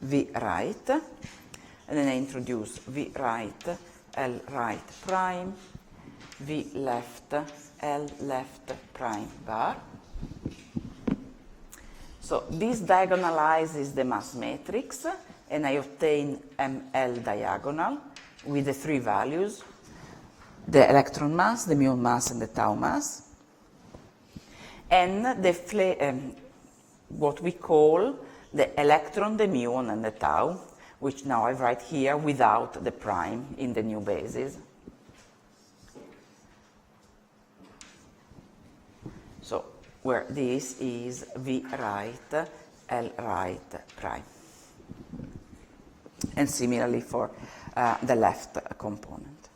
V right. And then I introduce V right, L right prime, V left, L left prime bar. So this diagonalizes the mass matrix, and I obtain ML diagonal with the three values, the electron mass, the muon mass, and the tau mass. And what we call the electron, the muon, and the tau, which now I write here without the prime in the new basis. So where this is V right, L right prime. And similarly for the left component.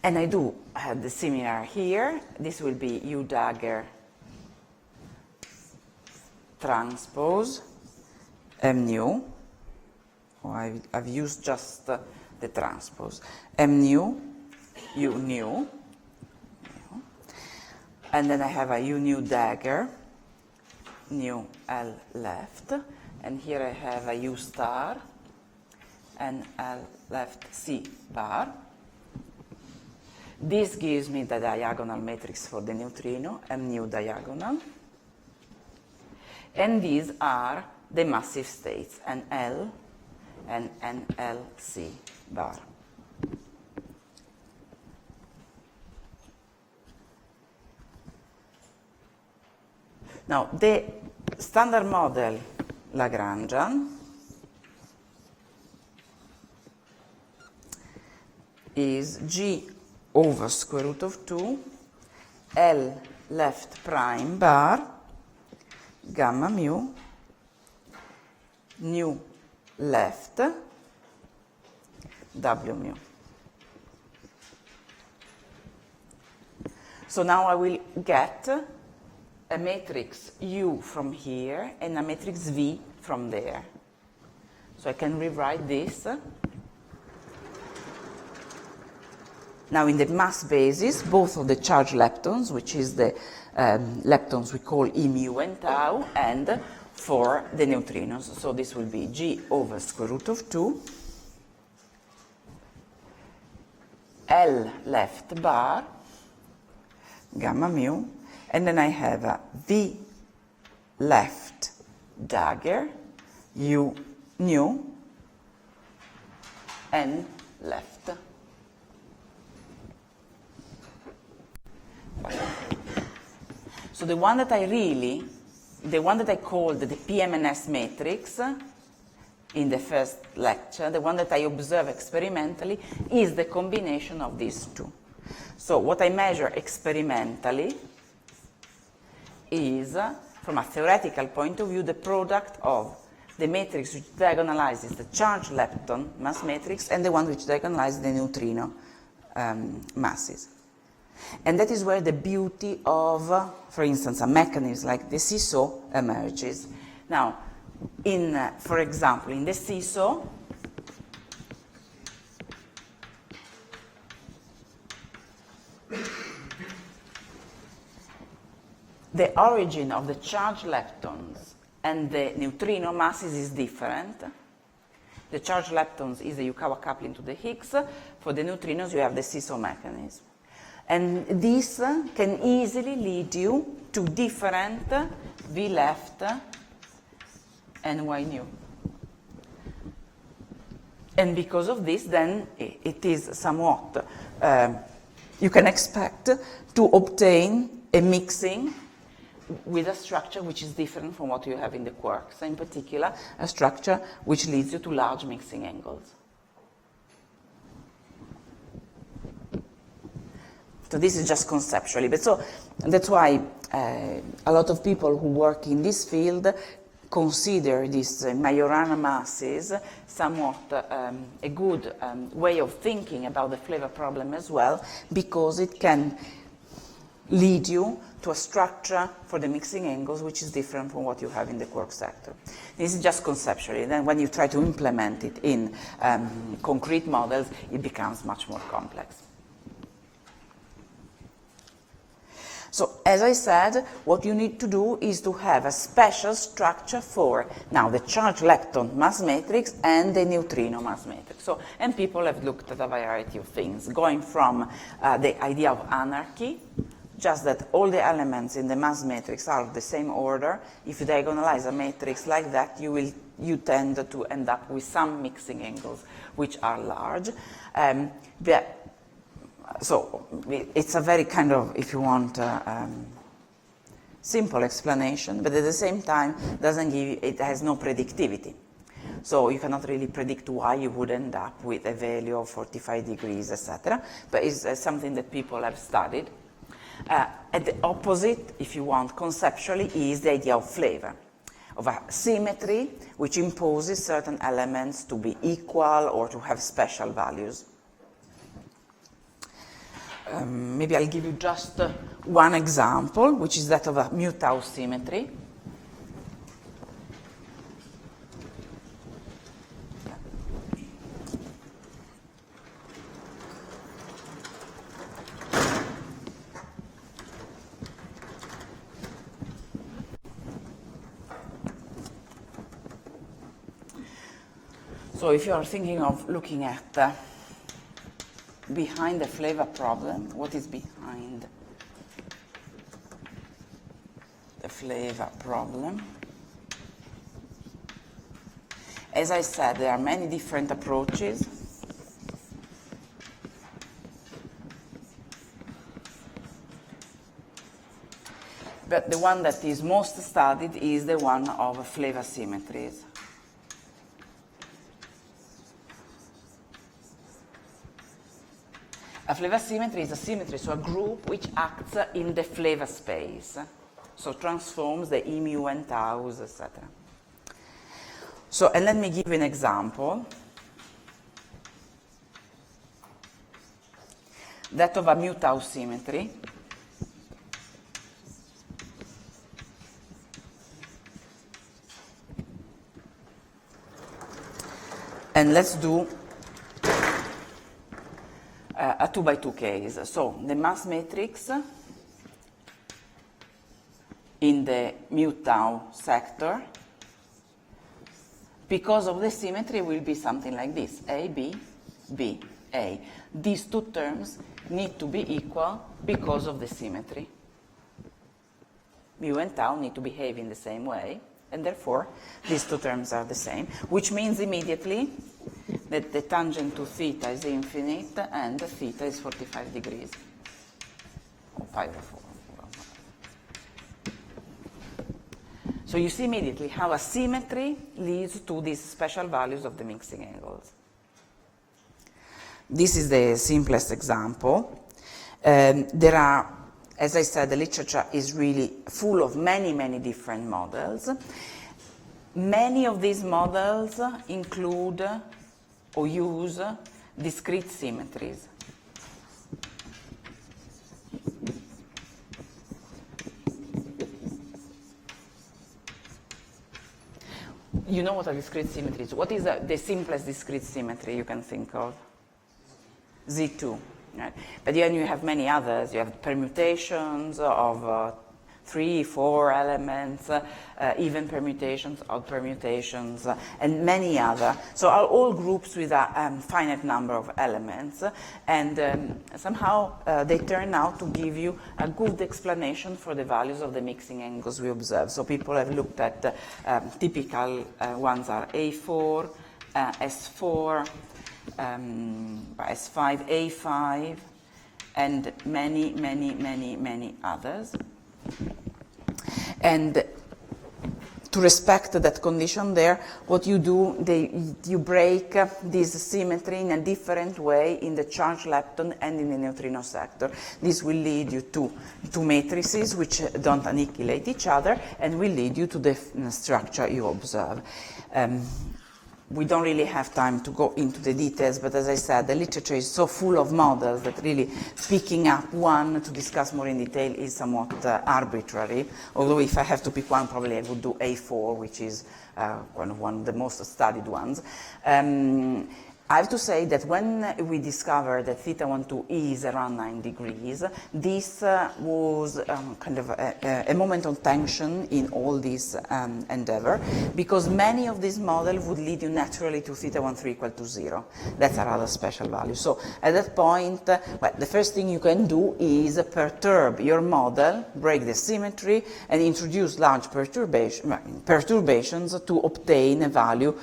And I do have the similar here. This will be U dagger transpose M nu. I've used just the transpose. M nu, U nu. And then I have a U nu dagger, nu L left. And here I have a U star and L left C bar. This gives me the diagonal matrix for the neutrino, M nu diagonal. And these are the massive states, NL and NLC bar. Now, the standard model Lagrangian is G over square root of 2 L left prime bar gamma mu nu left W mu. So now I will get a matrix U from here and a matrix V from there. So I can rewrite this. Now in the mass basis, both of the charged leptons, which is the leptons we call E mu and tau, and for the neutrinos. So this will be G over square root of 2 L left bar gamma mu. And then I have a V left dagger, U nu, N left. So the one that I called the PMNS matrix in the first lecture, the one that I observe experimentally, is the combination of these two. So what I measure experimentally is, from a theoretical point of view, the product of the matrix which diagonalizes the charged lepton mass matrix and the one which diagonalizes the neutrino masses. And that is where the beauty of, for instance, a mechanism like the seesaw emerges. Now, for example, in the seesaw, the origin of the charged leptons and the neutrino masses is different. The charged leptons is the Yukawa coupling to the Higgs. For the neutrinos, you have the seesaw mechanism. And this can easily lead you to different V left and Y nu. And because of this, then it is somewhat, you can expect to obtain a mixing with a structure which is different from what you have in the quarks, in particular, a structure which leads you to large mixing angles. So this is just conceptually, but so that's why a lot of people who work in this field consider these Majorana masses somewhat a good way of thinking about the flavor problem as well, because it can lead you to a structure for the mixing angles which is different from what you have in the quark sector. This is just conceptually. Then when you try to implement it in concrete models, it becomes much more complex. So, as I said, what you need to do is to have a special structure for, now, the charge lepton mass matrix and the neutrino mass matrix. So, and people have looked at a variety of things, going from the idea of anarchy, just that all the elements in the mass matrix are of the same order. If you diagonalize a matrix like that, you tend to end up with some mixing angles which are large. So it's a very kind of, if you want, simple explanation, but at the same time it has no predictivity. So you cannot really predict why you would end up with a value of 45 degrees, etc. But it's something that people have studied. At the opposite, if you want, conceptually, is the idea of flavor, of a symmetry which imposes certain elements to be equal or to have special values. Maybe I'll give you just one example, which is that of a mu-tau symmetry. So if you are thinking of looking at behind the flavor problem, what is behind the flavor problem? As I said, there are many different approaches. But the one that is most studied is the one of flavor symmetries. A flavor symmetry is a symmetry, so a group which acts in the flavor space, so transforms the E, mu, and taus, etc. So, and let me give you an example. That of a mu-tau symmetry. And let's do a 2x2 case. So the mass matrix in the mu-tau sector, because of the symmetry, will be something like this: A, B, B, A. These two terms need to be equal because of the symmetry. Mu and tau need to behave in the same way, and therefore these two terms are the same, which means immediately that the tangent to theta is infinite and theta is 45 degrees, or 5 or 4. So you see immediately how a symmetry leads to these special values of the mixing angles. This is the simplest example. There are, as I said, the literature is really full of many, many different models. Many of these models include or use discrete symmetries. You know what a discrete symmetry is. What is the simplest discrete symmetry you can think of? Z2. Right? But then you have many others. You have permutations of 3, 4 elements, even permutations, odd permutations, and many other. So are all groups with a finite number of elements, and somehow they turn out to give you a good explanation for the values of the mixing angles we observe. So people have looked at typical ones are A4, S4, S5, A5, and many, many, many, many others. And to respect that condition there, what you do, you break this symmetry in a different way in the charge lepton and in the neutrino sector. This will lead you to two matrices which don't annihilate each other and will lead you to the structure you observe. we don't really have time to go into the details, but as I said, the literature is so full of models that really picking up one to discuss more in detail is somewhat arbitrary. Although if I have to pick one, probably I would do A4, which is one of the most studied ones. I have to say that when we discovered that theta 12 is around 9 degrees, this was kind of a moment of tension in all this endeavor, because many of these models would lead you naturally to theta 13 equal to 0. That's a rather special value. So at that point, well, the first thing you can do is perturb your model, break the symmetry, and introduce large perturbations to obtain a value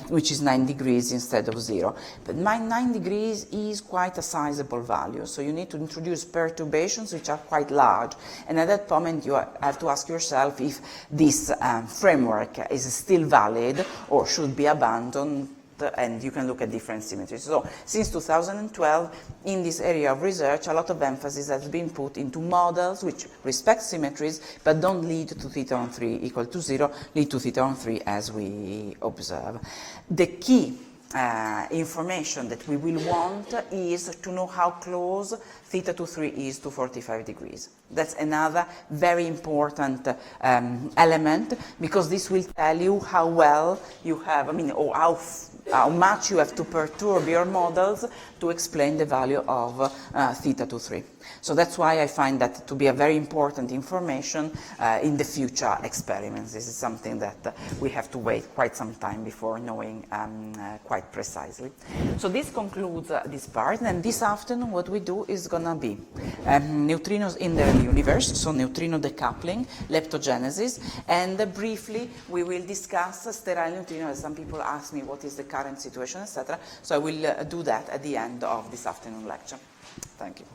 which is 9 degrees instead of 0. But 9 degrees is quite a sizable value, so you need to introduce perturbations which are quite large, and at that moment you have to ask yourself if this framework is still valid or should be abandoned, and you can look at different symmetries. So since 2012, in this area of research, a lot of emphasis has been put into models which respect symmetries but don't lead to theta 13 equal to 0, lead to theta 13 as we observe. The key information that we will want is to know how close theta 23 is to 45 degrees. That's another very important element, because this will tell you how well you have, or how much you have to perturb your models to explain the value of theta 23. So that's why I find that to be a very important information in the future experiments. This is something that we have to wait quite some time before knowing quite precisely. So this concludes this part, and this afternoon what we do is going to be neutrinos in the universe, so neutrino decoupling, leptogenesis, and briefly we will discuss sterile neutrinos. Some people ask me what is the current situation, etc. So I will do that at the end of this afternoon lecture. Thank you.